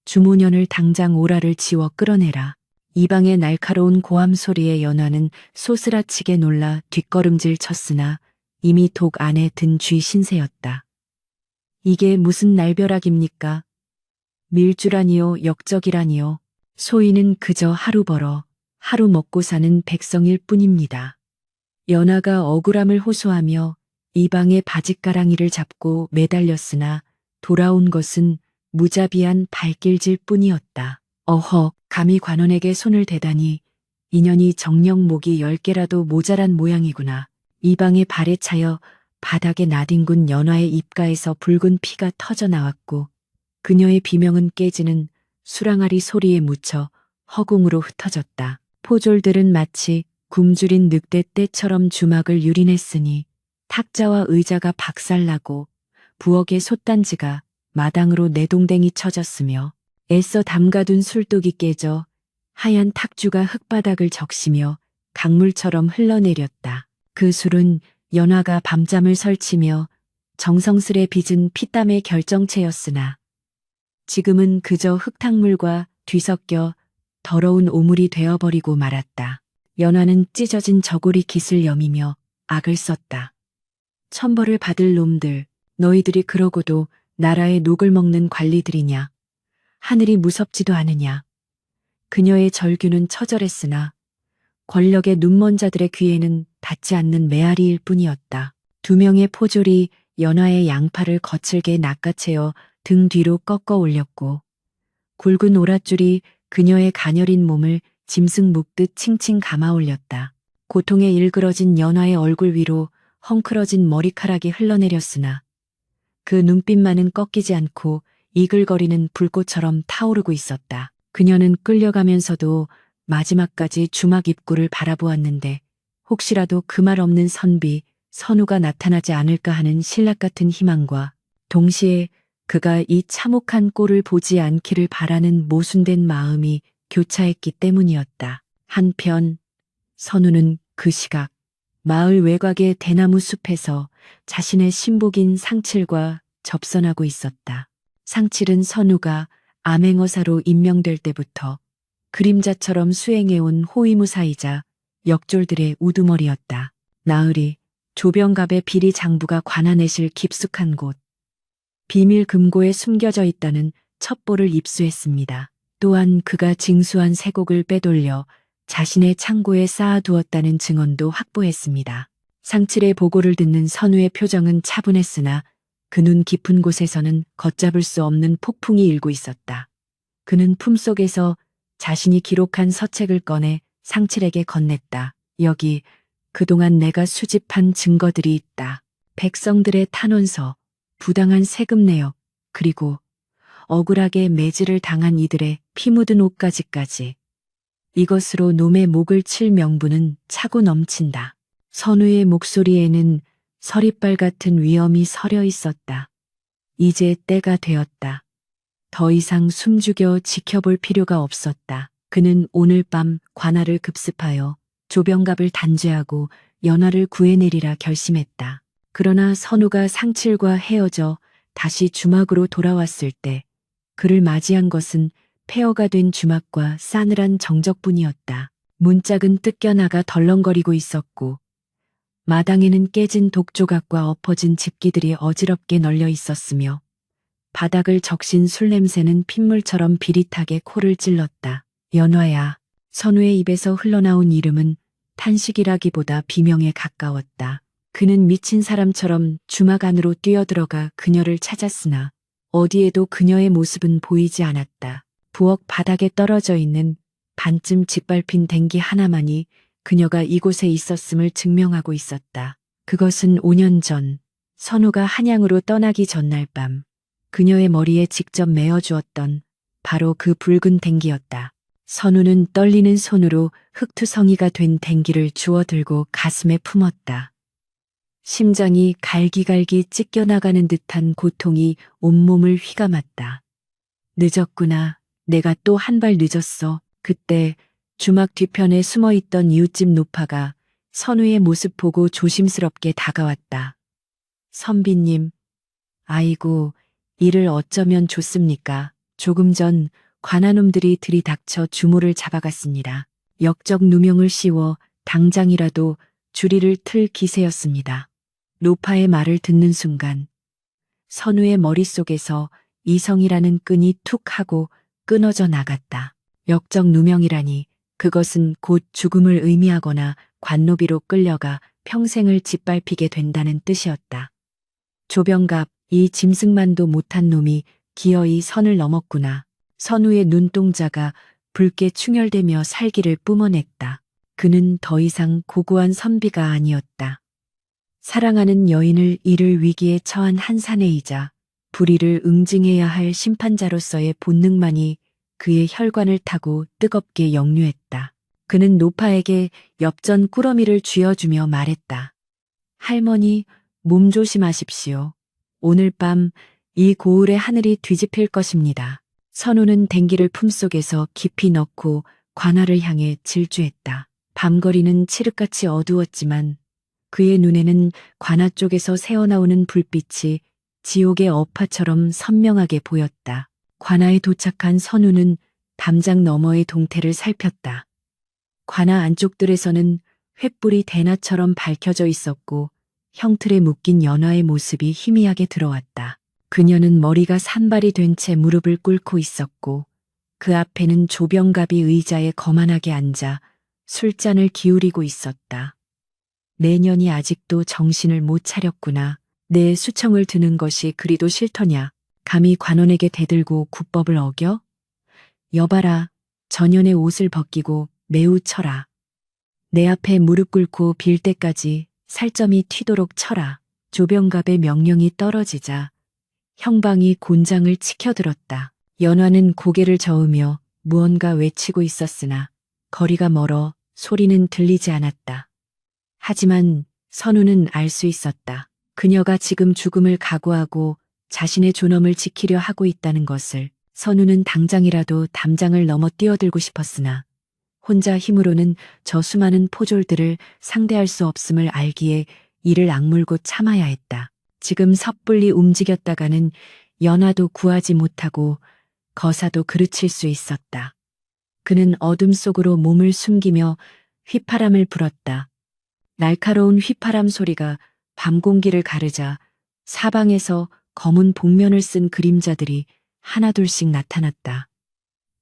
주모년을 당장 오라를 지워 끌어내라. 이방의 날카로운 고함 소리에 연화는 소스라치게 놀라 뒷걸음질 쳤으나 이미 독 안에 든 쥐 신세였다. 이게 무슨 날벼락입니까? 밀주라니요, 역적이라니요. 소인은 그저 하루 벌어 하루 먹고 사는 백성일 뿐입니다. 연화가 억울함을 호소하며 이방의 바짓가랑이를 잡고 매달렸으나 돌아온 것은 무자비한 발길질 뿐이었다. 어허, 감히 관원에게 손을 대다니 인연이 정녕 목이 10개라도 모자란 모양이구나. 이방의 발에 차여 바닥에 나뒹군 연화의 입가에서 붉은 피가 터져 나왔고 그녀의 비명은 깨지는 수랑아리 소리에 묻혀 허공으로 흩어졌다. 포졸들은 마치 굶주린 늑대 떼처럼 주막을 유린했으니 탁자와 의자가 박살나고 부엌의 솥단지가 마당으로 내동댕이 쳐졌으며 애써 담가둔 술독이 깨져 하얀 탁주가 흙바닥을 적시며 강물처럼 흘러내렸다. 그 술은 연화가 밤잠을 설치며 정성스레 빚은 피땀의 결정체였으나 지금은 그저 흙탕물과 뒤섞여 더러운 오물이 되어버리고 말았다. 연화는 찢어진 저고리 깃을 여미며 악을 썼다. 천벌을 받을 놈들, 너희들이 그러고도 나라의 녹을 먹는 관리들이냐. 하늘이 무섭지도 않으냐. 그녀의 절규는 처절했으나 권력의 눈먼 자들의 귀에는 닿지 않는 메아리일 뿐이었다. 2명의 포졸이 연화의 양팔을 거칠게 낚아채어 등 뒤로 꺾어 올렸고 굵은 오랏줄이 그녀의 가녀린 몸을 짐승 묶듯 칭칭 감아 올렸다. 고통에 일그러진 연화의 얼굴 위로 헝클어진 머리카락이 흘러내렸으나 그 눈빛만은 꺾이지 않고 이글거리는 불꽃처럼 타오르고 있었다. 그녀는 끌려가면서도 마지막까지 주막 입구를 바라보았는데 혹시라도 그 말 없는 선비, 선우가 나타나지 않을까 하는 신락 같은 희망과 동시에 그가 이 참혹한 꼴을 보지 않기를 바라는 모순된 마음이 교차했기 때문이었다. 한편 선우는 그 시각 마을 외곽의 대나무 숲에서 자신의 신복인 상칠과 접선하고 있었다. 상칠은 선우가 암행어사로 임명될 때부터 그림자처럼 수행해온 호위무사이자 역졸들의 우두머리였다. 나으리, 조병갑의 비리 장부가 관하내실 깊숙한 곳, 비밀 금고에 숨겨져 있다는 첩보를 입수했습니다. 또한 그가 징수한 쇠곡을 빼돌려 자신의 창고에 쌓아두었다는 증언도 확보했습니다. 상칠의 보고를 듣는 선우의 표정은 차분했으나 그 눈 깊은 곳에서는 걷잡을 수 없는 폭풍이 일고 있었다. 그는 품속에서 자신이 기록한 서책을 꺼내 상칠에게 건넸다. 여기 그동안 내가 수집한 증거들이 있다. 백성들의 탄원서, 부당한 세금 내역, 그리고 억울하게 매질을 당한 이들의 피 묻은 옷가지까지. 이것으로 놈의 목을 칠 명분은 차고 넘친다. 선우의 목소리에는 서리빨 같은 위엄이 서려 있었다. 이제 때가 되었다. 더 이상 숨죽여 지켜볼 필요가 없었다. 그는 오늘 밤 관아를 급습하여 조병갑을 단죄하고 연화를 구해내리라 결심했다. 그러나 선우가 상칠과 헤어져 다시 주막으로 돌아왔을 때 그를 맞이한 것은 폐허가 된 주막과 싸늘한 정적뿐이었다. 문짝은 뜯겨나가 덜렁거리고 있었고 마당에는 깨진 독조각과 엎어진 집기들이 어지럽게 널려 있었으며 바닥을 적신 술 냄새는 핏물처럼 비릿하게 코를 찔렀다. 연화야. 선우의 입에서 흘러나온 이름은 탄식이라기보다 비명에 가까웠다. 그는 미친 사람처럼 주막 안으로 뛰어들어가 그녀를 찾았으나 어디에도 그녀의 모습은 보이지 않았다. 부엌 바닥에 떨어져 있는 반쯤 짓밟힌 댕기 하나만이 그녀가 이곳에 있었음을 증명하고 있었다. 그것은 5년 전 선우가 한양으로 떠나기 전날 밤 그녀의 머리에 직접 메어주었던 바로 그 붉은 댕기였다. 선우는 떨리는 손으로 흙투성이가 된 댕기를 주워 들고 가슴에 품었다. 심장이 갈기갈기 찢겨나가는 듯한 고통이 온몸을 휘감았다. 늦었구나. 내가 또 한 발 늦었어. 그때 주막 뒤편에 숨어있던 이웃집 노파가 선우의 모습 보고 조심스럽게 다가왔다. 선비님, 아이고, 이를 어쩌면 좋습니까? 조금 전 관아놈들이 들이닥쳐 주모를 잡아갔습니다. 역적 누명을 씌워 당장이라도 주리를 틀 기세였습니다. 노파의 말을 듣는 순간 선우의 머릿속에서 이성이라는 끈이 툭 하고 끊어져 나갔다. 역적 누명이라니 그것은 곧 죽음을 의미하거나 관노비로 끌려가 평생을 짓밟히게 된다는 뜻이었다. 조병갑, 이 짐승만도 못한 놈이 기어이 선을 넘었구나. 선우의 눈동자가 붉게 충혈되며 살기를 뿜어냈다. 그는 더 이상 고고한 선비가 아니었다. 사랑하는 여인을 잃을 위기에 처한 한사내이자 불의를 응징해야 할 심판자로서의 본능만이 그의 혈관을 타고 뜨겁게 역류했다. 그는 노파에게 엽전 꾸러미를 쥐어주며 말했다. 할머니, 몸 조심하십시오. 오늘 밤 이 고을의 하늘이 뒤집힐 것입니다. 선우는 댕기를 품속에서 깊이 넣고 관아를 향해 질주했다. 밤거리는 칠흑같이 어두웠지만 그의 눈에는 관아 쪽에서 새어나오는 불빛이 지옥의 어파처럼 선명하게 보였다. 관아에 도착한 선우는 담장 너머의 동태를 살폈다. 관아 안쪽들에서는 횃불이 대낮처럼 밝혀져 있었고 형틀에 묶인 연화의 모습이 희미하게 들어왔다. 그녀는 머리가 산발이 된 채 무릎을 꿇고 있었고 그 앞에는 조병갑이 의자에 거만하게 앉아 술잔을 기울이고 있었다. 내년이 아직도 정신을 못 차렸구나. 내 수청을 드는 것이 그리도 싫더냐. 감히 관원에게 대들고 국법을 어겨? 여봐라. 전연의 옷을 벗기고 매우 쳐라. 내 앞에 무릎 꿇고 빌 때까지 살점이 튀도록 쳐라. 조병갑의 명령이 떨어지자 형방이 곤장을 치켜들었다. 연화는 고개를 저으며 무언가 외치고 있었으나 거리가 멀어 소리는 들리지 않았다. 하지만 선우는 알 수 있었다. 그녀가 지금 죽음을 각오하고 자신의 존엄을 지키려 하고 있다는 것을. 선우는 당장이라도 담장을 넘어 뛰어들고 싶었으나 혼자 힘으로는 저 수많은 포졸들을 상대할 수 없음을 알기에 이를 악물고 참아야 했다. 지금 섣불리 움직였다가는 연화도 구하지 못하고 거사도 그르칠 수 있었다. 그는 어둠 속으로 몸을 숨기며 휘파람을 불었다. 날카로운 휘파람 소리가 밤 공기를 가르자 사방에서 검은 복면을 쓴 그림자들이 하나둘씩 나타났다.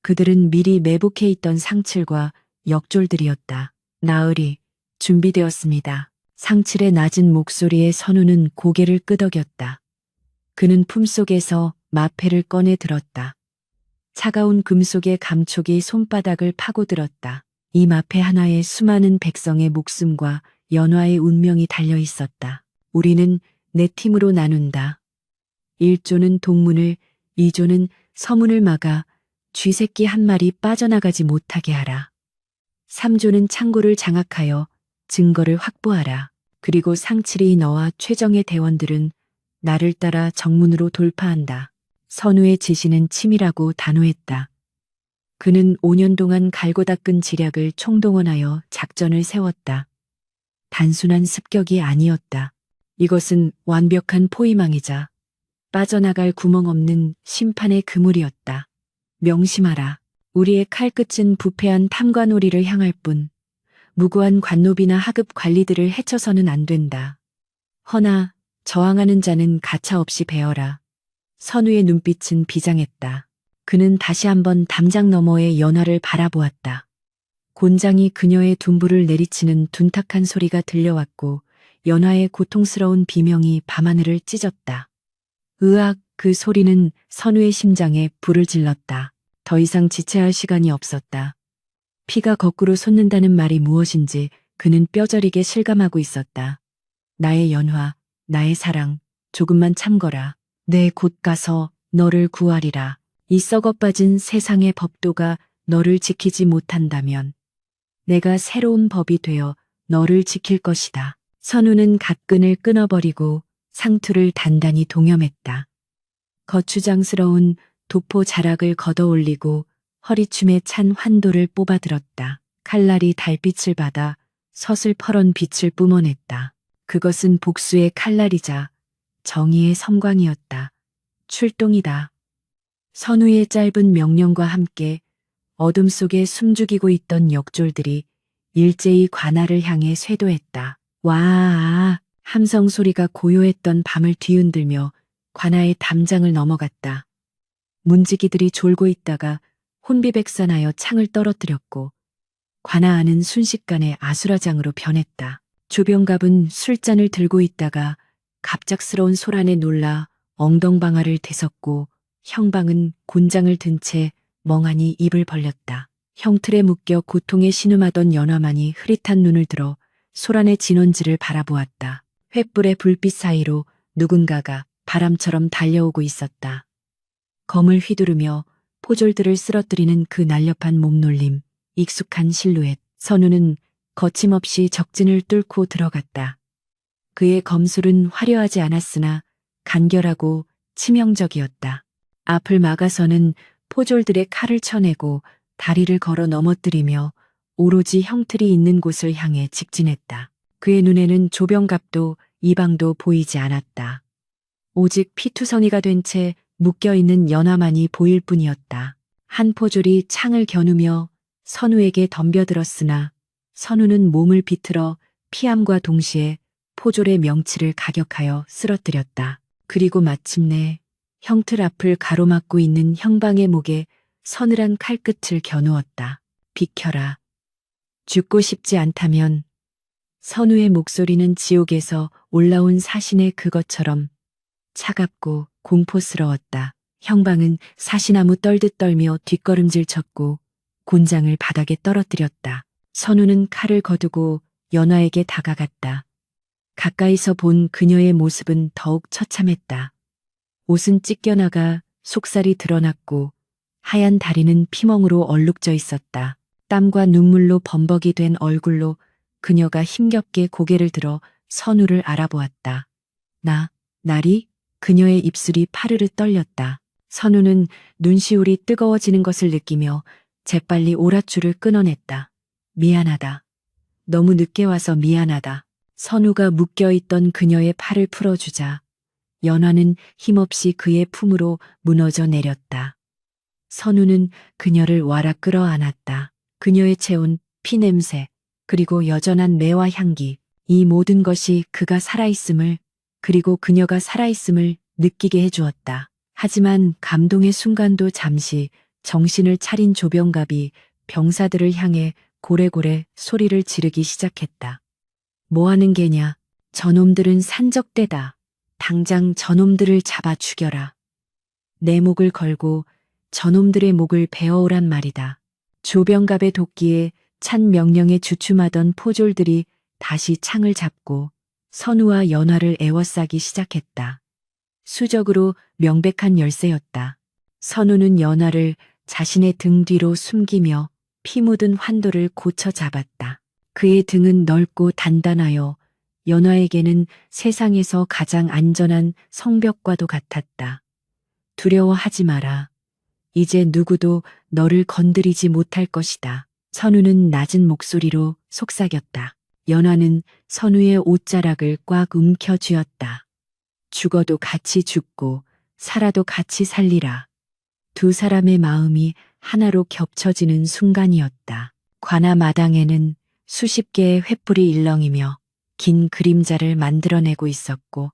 그들은 미리 매복해 있던 상칠과 역졸들이었다. 나으리, 준비되었습니다. 상칠의 낮은 목소리에 선우는 고개를 끄덕였다. 그는 품속에서 마패를 꺼내 들었다. 차가운 금속의 감촉이 손바닥을 파고들었다. 이 마패 하나에 수많은 백성의 목숨과 연화의 운명이 달려 있었다. 우리는 네 팀으로 나눈다. 1조는 동문을, 2조는 서문을 막아 쥐새끼 한 마리 빠져나가지 못하게 하라. 3조는 창고를 장악하여 증거를 확보하라. 그리고 상칠이 너와 최정의 대원들은 나를 따라 정문으로 돌파한다. 선우의 지시는 치밀하고 단호했다. 그는 5년 동안 갈고 닦은 지략을 총동원하여 작전을 세웠다. 단순한 습격이 아니었다. 이것은 완벽한 포위망이자 빠져나갈 구멍 없는 심판의 그물이었다. 명심하라. 우리의 칼끝은 부패한 탐관오리를 향할 뿐 무고한 관노비나 하급 관리들을 해쳐서는 안 된다. 허나 저항하는 자는 가차없이 베어라. 선우의 눈빛은 비장했다. 그는 다시 한번 담장 너머의 연화를 바라보았다. 곤장이 그녀의 둔부를 내리치는 둔탁한 소리가 들려왔고 연화의 고통스러운 비명이 밤하늘을 찢었다. 으악, 그 소리는 선우의 심장에 불을 질렀다. 더 이상 지체할 시간이 없었다. 피가 거꾸로 솟는다는 말이 무엇인지 그는 뼈저리게 실감하고 있었다. 나의 연화, 나의 사랑, 조금만 참거라. 내 곧 가서 너를 구하리라. 이 썩어빠진 세상의 법도가 너를 지키지 못한다면 내가 새로운 법이 되어 너를 지킬 것이다. 선우는 갓끈을 끊어버리고 상투를 단단히 동여맸다. 거추장스러운 도포 자락을 걷어올리고 허리춤에 찬 환도를 뽑아들었다. 칼날이 달빛을 받아 서슬퍼런 빛을 뿜어냈다. 그것은 복수의 칼날이자 정의의 섬광이었다. 출동이다. 선우의 짧은 명령과 함께 어둠 속에 숨죽이고 있던 역졸들이 일제히 관아를 향해 쇄도했다. 와, 함성 소리가 고요했던 밤을 뒤흔들며 관아의 담장을 넘어갔다. 문지기들이 졸고 있다가 혼비백산하여 창을 떨어뜨렸고 관아 안은 순식간에 아수라장으로 변했다. 조병갑은 술잔을 들고 있다가 갑작스러운 소란에 놀라 엉덩방아를 대섰고 형방은 곤장을 든 채 멍하니 입을 벌렸다. 형틀에 묶여 고통에 신음하던 연화만이 흐릿한 눈을 들어 소란의 진원지를 바라보았다. 횃불의 불빛 사이로 누군가가 바람처럼 달려오고 있었다. 검을 휘두르며 포졸들을 쓰러뜨리는 그 날렵한 몸놀림, 익숙한 실루엣. 선우는 거침없이 적진을 뚫고 들어갔다. 그의 검술은 화려하지 않았으나 간결하고 치명적이었다. 앞을 막아서는 포졸들의 칼을 쳐내고 다리를 걸어 넘어뜨리며 오로지 형틀이 있는 곳을 향해 직진했다. 그의 눈에는 조병갑도 이방도 보이지 않았다. 오직 피투성이가 된 채 묶여있는 연화만이 보일 뿐이었다. 한 포졸이 창을 겨누며 선우에게 덤벼들었으나 선우는 몸을 비틀어 피함과 동시에 포졸의 명치를 가격하여 쓰러뜨렸다. 그리고 마침내 형틀 앞을 가로막고 있는 형방의 목에 서늘한 칼끝을 겨누었다. 비켜라. 죽고 싶지 않다면. 선우의 목소리는 지옥에서 올라온 사신의 그것처럼 차갑고 공포스러웠다. 형방은 사시나무 떨듯 떨며 뒷걸음질 쳤고 곤장을 바닥에 떨어뜨렸다. 선우는 칼을 거두고 연화에게 다가갔다. 가까이서 본 그녀의 모습은 더욱 처참했다. 옷은 찢겨나가 속살이 드러났고 하얀 다리는 피멍으로 얼룩져 있었다. 땀과 눈물로 범벅이 된 얼굴로 그녀가 힘겹게 고개를 들어 선우를 알아보았다. 나리? 그녀의 입술이 파르르 떨렸다. 선우는 눈시울이 뜨거워지는 것을 느끼며 재빨리 오랏줄을 끊어냈다. 미안하다. 너무 늦게 와서 미안하다. 선우가 묶여있던 그녀의 팔을 풀어주자 연화는 힘없이 그의 품으로 무너져 내렸다. 선우는 그녀를 와라 끌어안았다. 그녀의 체온, 피냄새, 그리고 여전한 매와 향기, 이 모든 것이 그가 살아있음을, 그리고 그녀가 살아있음을 느끼게 해주었다. 하지만 감동의 순간도 잠시 정신을 차린 조병갑이 병사들을 향해 고래고래 소리를 지르기 시작했다. 뭐 하는 게냐? 저놈들은 산적대다. 당장 저놈들을 잡아 죽여라. 내 목을 걸고 저놈들의 목을 베어오란 말이다. 조병갑의 도끼에 찬 명령에 주춤하던 포졸들이 다시 창을 잡고 선우와 연화를 에워싸기 시작했다. 수적으로 명백한 열세였다. 선우는 연화를 자신의 등 뒤로 숨기며 피 묻은 환도를 고쳐 잡았다. 그의 등은 넓고 단단하여 연화에게는 세상에서 가장 안전한 성벽과도 같았다. 두려워하지 마라. 이제 누구도 너를 건드리지 못할 것이다. 선우는 낮은 목소리로 속삭였다. 연화는 선우의 옷자락을 꽉 움켜쥐었다. 죽어도 같이 죽고 살아도 같이 살리라. 두 사람의 마음이 하나로 겹쳐지는 순간이었다. 관아 마당에는 수십 개의 횃불이 일렁이며 긴 그림자를 만들어내고 있었고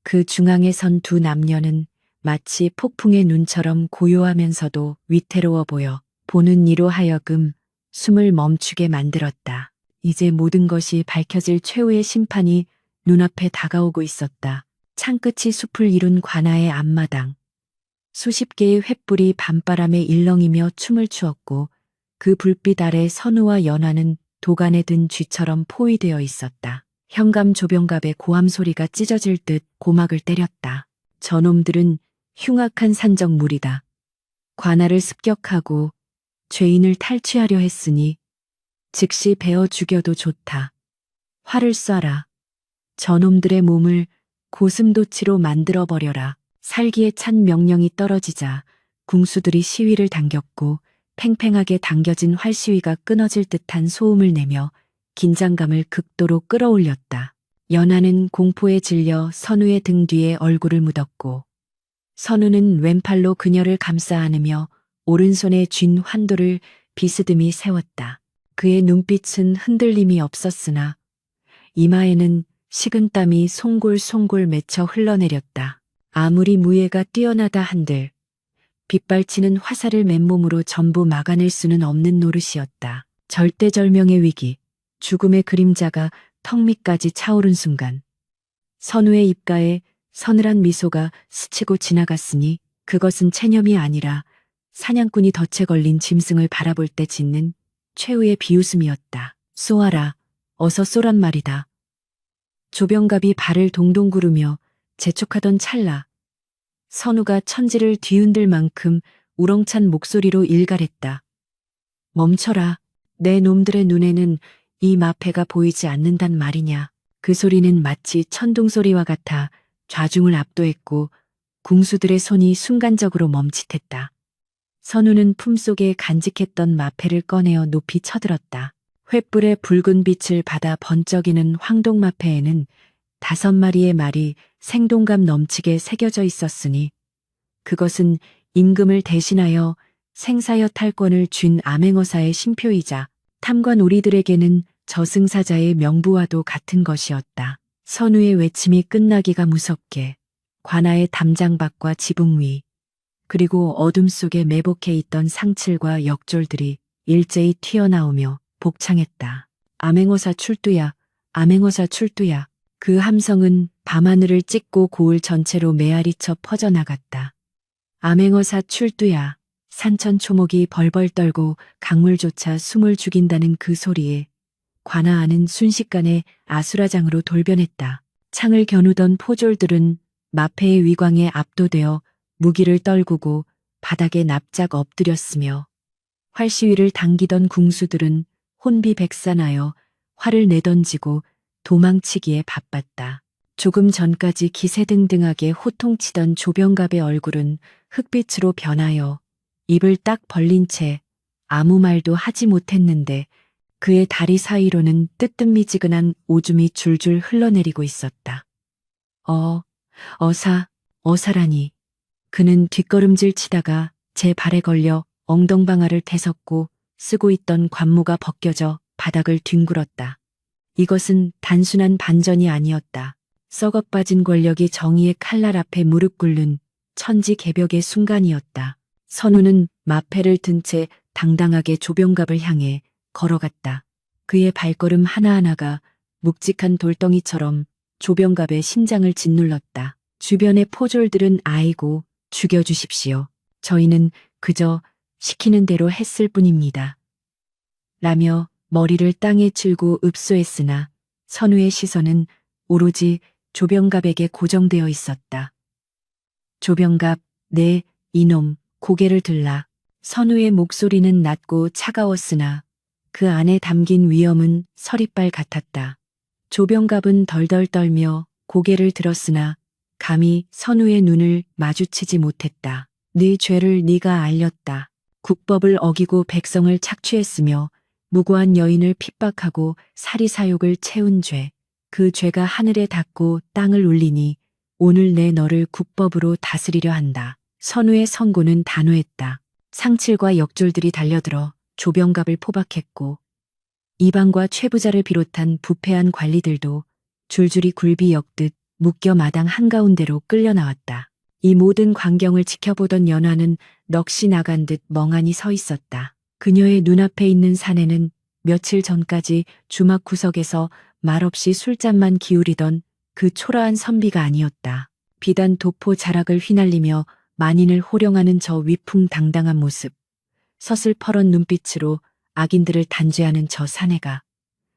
그 중앙에 선 두 남녀는 마치 폭풍의 눈처럼 고요하면서도 위태로워 보여 보는 이로 하여금 숨을 멈추게 만들었다. 이제 모든 것이 밝혀질 최후의 심판이 눈앞에 다가오고 있었다. 창끝이 숲을 이룬 관아의 앞마당. 수십 개의 횃불이 밤바람에 일렁이며 춤을 추었고 그 불빛 아래 선우와 연화는 도간에 든 쥐처럼 포위되어 있었다. 현감 조병갑의 고함 소리가 찢어질 듯 고막을 때렸다. 저놈들은 흉악한 산적 무리다. 관아를 습격하고 죄인을 탈취하려 했으니 즉시 베어 죽여도 좋다. 활을 쏴라. 저놈들의 몸을 고슴도치로 만들어버려라. 살기에 찬 명령이 떨어지자 궁수들이 시위를 당겼고 팽팽하게 당겨진 활시위가 끊어질 듯한 소음을 내며 긴장감을 극도로 끌어올렸다. 연하는 공포에 질려 선우의 등 뒤에 얼굴을 묻었고 선우는 왼팔로 그녀를 감싸 안으며 오른손에 쥔 환도를 비스듬히 세웠다. 그의 눈빛은 흔들림이 없었으나 이마에는 식은땀이 송골송골 맺혀 흘러내렸다. 아무리 무예가 뛰어나다 한들 빗발치는 화살을 맨몸으로 전부 막아낼 수는 없는 노릇이었다. 절대절명의 위기, 죽음의 그림자가 턱 밑까지 차오른 순간 선우의 입가에 서늘한 미소가 스치고 지나갔으니 그것은 체념이 아니라 사냥꾼이 덫에 걸린 짐승을 바라볼 때 짓는 최후의 비웃음이었다. 쏘아라. 어서 쏘란 말이다. 조병갑이 발을 동동 구르며 재촉하던 찰나 선우가 천지를 뒤흔들 만큼 우렁찬 목소리로 일갈했다. 멈춰라. 내 놈들의 눈에는 이 마패가 보이지 않는단 말이냐. 그 소리는 마치 천둥소리와 같아 좌중을 압도했고 궁수들의 손이 순간적으로 멈칫했다. 선우는 품속에 간직했던 마패를 꺼내어 높이 쳐들었다. 횃불의 붉은 빛을 받아 번쩍이는 황동마패에는 5마리의 말이 생동감 넘치게 새겨져 있었으니 그것은 임금을 대신하여 생사여 탈권을 쥔 암행어사의 신표이자 탐관 우리들에게는 저승사자의 명부와도 같은 것이었다. 선우의 외침이 끝나기가 무섭게 관아의 담장박과 지붕 위 그리고 어둠 속에 매복해 있던 상칠과 역졸들이 일제히 튀어나오며 복창했다. 암행어사 출두야, 암행어사 출두야. 그 함성은 밤하늘을 찢고 고을 전체로 메아리쳐 퍼져나갔다. 암행어사 출두야. 산천초목이 벌벌 떨고 강물조차 숨을 죽인다는 그 소리에 관아안은 순식간에 아수라장으로 돌변했다. 창을 겨누던 포졸들은 마패의 위광에 압도되어 무기를 떨구고 바닥에 납작 엎드렸으며 활시위를 당기던 궁수들은 혼비백산하여 활을 내던지고 도망치기에 바빴다. 조금 전까지 기세등등하게 호통치던 조병갑의 얼굴은 흑빛으로 변하여 입을 딱 벌린 채 아무 말도 하지 못했는데 그의 다리 사이로는 뜨뜻미지근한 오줌이 줄줄 흘러내리고 있었다. 어사라니. 그는 뒷걸음질 치다가 제 발에 걸려 엉덩방아를 대섰고 쓰고 있던 관모가 벗겨져 바닥을 뒹굴었다. 이것은 단순한 반전이 아니었다. 썩어빠진 권력이 정의의 칼날 앞에 무릎 꿇는 천지개벽의 순간이었다. 선우는 마패를 든 채 당당하게 조병갑을 향해 걸어갔다. 그의 발걸음 하나하나가 묵직한 돌덩이처럼 조병갑의 심장을 짓눌렀다. 주변의 포졸들은 아이고 죽여주십시오. 저희는 그저 시키는 대로 했을 뿐입니다. 라며 머리를 땅에 칠고 읍소했으나 선우의 시선은 오로지 조병갑에게 고정되어 있었다. 조병갑, 네, 이놈, 고개를 들라. 선우의 목소리는 낮고 차가웠으나 그 안에 담긴 위험은 서리빨 같았다. 조병갑은 덜덜 떨며 고개를 들었으나 감히 선우의 눈을 마주치지 못했다. 네 죄를 네가 알렸다. 국법을 어기고 백성을 착취했으며 무고한 여인을 핍박하고 사리사욕을 채운 죄. 그 죄가 하늘에 닿고 땅을 울리니 오늘 내 너를 국법으로 다스리려 한다. 선우의 선고는 단호했다. 상칠과 역졸들이 달려들어 조병갑을 포박했고 이방과 최부자를 비롯한 부패한 관리들도 줄줄이 굴비 엮듯 묶여 마당 한가운데로 끌려 나왔다. 이 모든 광경을 지켜보던 연화는 넋이 나간 듯 멍하니 서 있었다. 그녀의 눈앞에 있는 사내는 며칠 전까지 주막 구석에서 말없이 술잔만 기울이던 그 초라한 선비가 아니었다. 비단 도포 자락을 휘날리며 만인을 호령하는 저 위풍당당한 모습, 서슬퍼런 눈빛으로 악인들을 단죄하는 저 사내가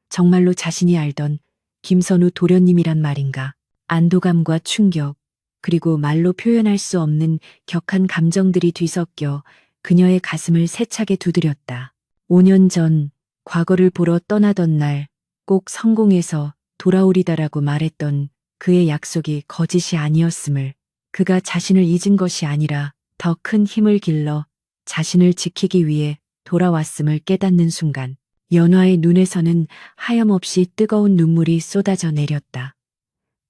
정말로 자신이 알던 김선우 도련님이란 말인가. 안도감과 충격, 그리고 말로 표현할 수 없는 격한 감정들이 뒤섞여 그녀의 가슴을 세차게 두드렸다. 5년 전 과거를 보러 떠나던 날 꼭 성공해서 돌아오리다라고 말했던 그의 약속이 거짓이 아니었음을, 그가 자신을 잊은 것이 아니라 더 큰 힘을 길러 자신을 지키기 위해 돌아왔음을 깨닫는 순간 연화의 눈에서는 하염없이 뜨거운 눈물이 쏟아져 내렸다.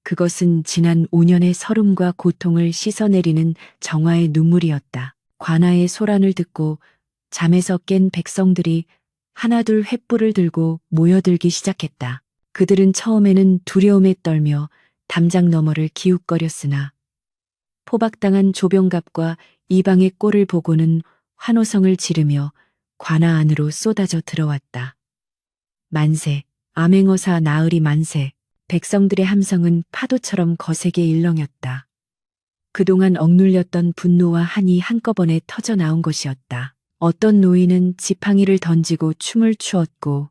그것은 지난 5년의 서름과 고통을 씻어내리는 정화의 눈물이었다. 관아의 소란을 듣고 잠에서 깬 백성들이 하나둘 횃불을 들고 모여들기 시작했다. 그들은 처음에는 두려움에 떨며 담장 너머를 기웃거렸으나 포박당한 조병갑과 이방의 꼴을 보고는 환호성을 지르며 관아 안으로 쏟아져 들어왔다. 만세, 암행어사 나으리 만세. 백성들의 함성은 파도처럼 거세게 일렁였다. 그동안 억눌렸던 분노와 한이 한꺼번에 터져 나온 것이었다. 어떤 노인은 지팡이를 던지고 춤을 추었고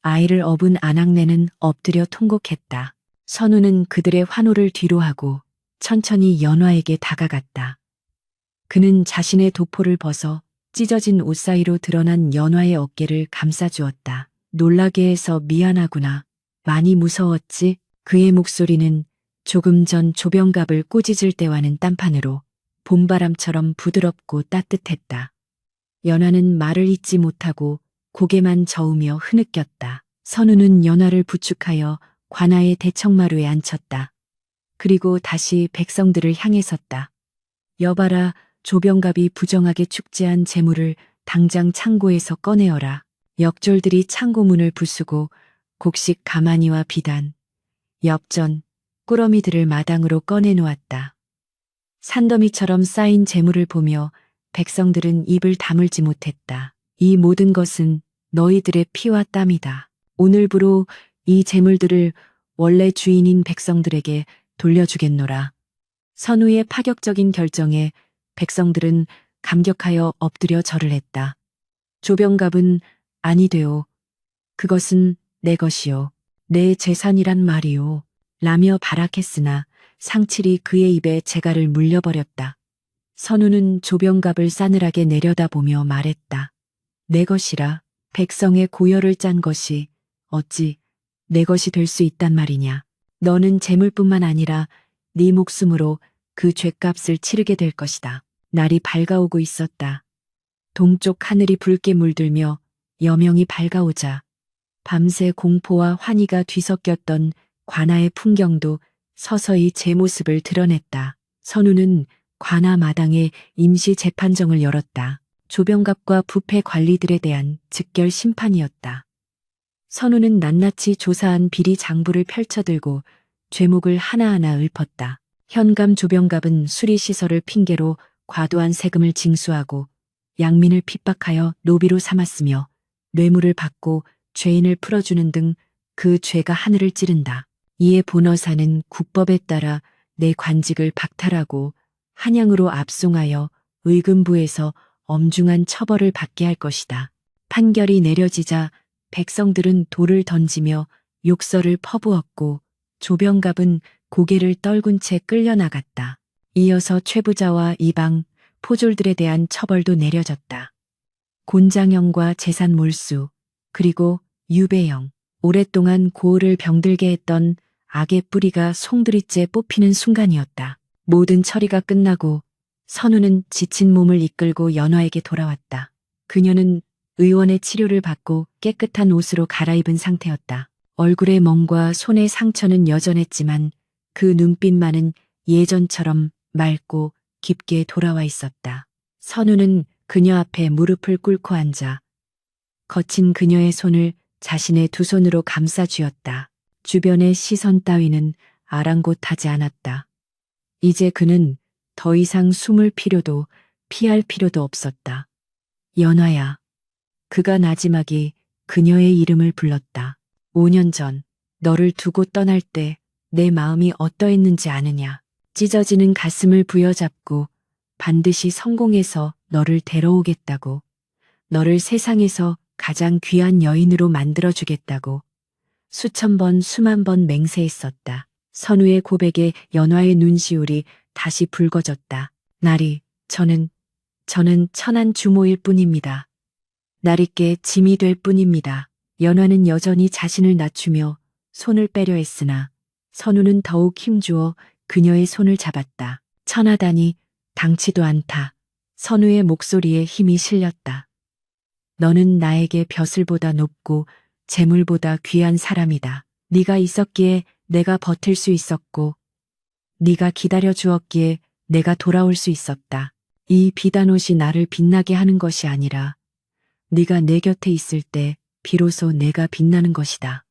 아이를 업은 아낙네는 엎드려 통곡했다. 선우는 그들의 환호를 뒤로하고 천천히 연화에게 다가갔다. 그는 자신의 도포를 벗어 찢어진 옷 사이로 드러난 연화의 어깨를 감싸주었다. 놀라게 해서 미안하구나. 많이 무서웠지? 그의 목소리는 조금 전 조병갑을 꾸짖을 때와는 딴판으로 봄바람처럼 부드럽고 따뜻했다. 연화는 말을 잇지 못하고 고개만 저으며 흐느꼈다. 선우는 연화를 부축하여 관아의 대청마루에 앉혔다. 그리고 다시 백성들을 향해 섰다. 여봐라, 조병갑이 부정하게 축제한 재물을 당장 창고에서 꺼내어라. 역졸들이 창고문을 부수고 곡식 가마니와 비단, 엽전, 꾸러미들을 마당으로 꺼내놓았다. 산더미처럼 쌓인 재물을 보며 백성들은 입을 다물지 못했다. 이 모든 것은 너희들의 피와 땀이다. 오늘부로 이 재물들을 원래 주인인 백성들에게 돌려주겠노라. 선우의 파격적인 결정에 백성들은 감격하여 엎드려 절을 했다. 조병갑은 아니되오. 그것은 내 것이요. 내 재산이란 말이오. 라며 발악했으나 상칠이 그의 입에 재갈을 물려버렸다. 선우는 조병갑을 싸늘하게 내려다보며 말했다. 내 것이라. 백성의 고열을 짠 것이 어찌 내 것이 될 수 있단 말이냐. 너는 재물뿐만 아니라 네 목숨으로 그 죗값을 치르게 될 것이다. 날이 밝아오고 있었다. 동쪽 하늘이 붉게 물들며 여명이 밝아오자 밤새 공포와 환희가 뒤섞였던 관아의 풍경도 서서히 제 모습을 드러냈다. 선우는 관아 마당에 임시 재판정을 열었다. 조병갑과 부패 관리들에 대한 즉결 심판이었다. 선우는 낱낱이 조사한 비리 장부를 펼쳐들고 죄목을 하나하나 읊었다. 현감 조병갑은 수리시설을 핑계로 과도한 세금을 징수하고 양민을 핍박하여 노비로 삼았으며 뇌물을 받고 죄인을 풀어주는 등 그 죄가 하늘을 찌른다. 이에 본어사는 국법에 따라 내 관직을 박탈하고 한양으로 압송하여 의금부에서 엄중한 처벌을 받게 할 것이다. 판결이 내려지자 백성들은 돌을 던지며 욕설을 퍼부었고 조병갑은 고개를 떨군 채 끌려나갔다. 이어서 최부자와 이방, 포졸들에 대한 처벌도 내려졌다. 곤장형과 재산 몰수, 그리고 유배형, 오랫동안 고을을 병들게 했던 악의 뿌리가 송두리째 뽑히는 순간이었다. 모든 처리가 끝나고 선우는 지친 몸을 이끌고 연화에게 돌아왔다. 그녀는 의원의 치료를 받고 깨끗한 옷으로 갈아입은 상태였다. 얼굴의 멍과 손의 상처는 여전했지만 그 눈빛만은 예전처럼 맑고 깊게 돌아와 있었다. 선우는 그녀 앞에 무릎을 꿇고 앉아 거친 그녀의 손을 자신의 두 손으로 감싸 쥐었다. 주변의 시선 따위는 아랑곳하지 않았다. 이제 그는 더 이상 숨을 필요도 피할 필요도 없었다. 연화야. 그가 나지막이 그녀의 이름을 불렀다. 5년 전 너를 두고 떠날 때 내 마음이 어떠했는지 아느냐. 찢어지는 가슴을 부여잡고 반드시 성공해서 너를 데려오겠다고. 너를 세상에서 가장 귀한 여인으로 만들어주겠다고. 수천 번 수만 번 맹세했었다. 선우의 고백에 연화의 눈시울이 다시 붉어졌다. 나리, 저는 천한 주모일 뿐입니다. 나리께 짐이 될 뿐입니다. 연화는 여전히 자신을 낮추며 손을 빼려 했으나 선우는 더욱 힘주어 그녀의 손을 잡았다. 천하다니 당치도 않다. 선우의 목소리에 힘이 실렸다. 너는 나에게 벼슬보다 높고 재물보다 귀한 사람이다. 네가 있었기에 내가 버틸 수 있었고 네가 기다려 주었기에 내가 돌아올 수 있었다. 이 비단옷이 나를 빛나게 하는 것이 아니라 네가 내 곁에 있을 때 비로소 내가 빛나는 것이다.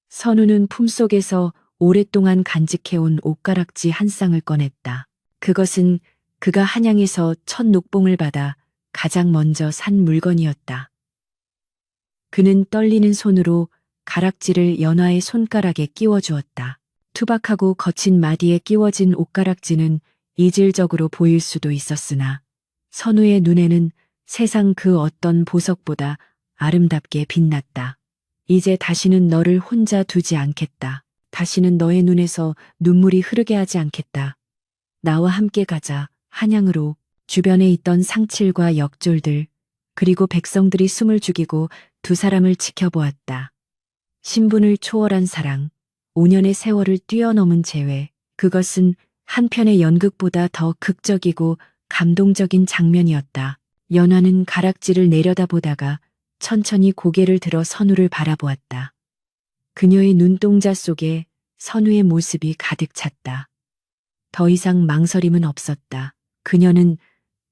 선우는 품속에서 오랫동안 간직해온 옷가락지 한 쌍을 꺼냈다. 그것은 그가 한양에서 첫 녹봉을 받아 가장 먼저 산 물건이었다. 그는 떨리는 손으로 가락지를 연화의 손가락에 끼워주었다. 투박하고 거친 마디에 끼워진 옷가락지는 이질적으로 보일 수도 있었으나 선우의 눈에는 세상 그 어떤 보석보다 아름답게 빛났다. 이제 다시는 너를 혼자 두지 않겠다. 다시는 너의 눈에서 눈물이 흐르게 하지 않겠다. 나와 함께 가자. 한양으로. 주변에 있던 상칠과 역졸들, 그리고 백성들이 숨을 죽이고 두 사람을 지켜보았다. 신분을 초월한 사랑, 5년의 세월을 뛰어넘은 재회, 그것은 한편의 연극보다 더 극적이고 감동적인 장면이었다. 연화는 가락지를 내려다보다가 천천히 고개를 들어 선우를 바라보았다. 그녀의 눈동자 속에 선우의 모습이 가득 찼다. 더 이상 망설임은 없었다. 그녀는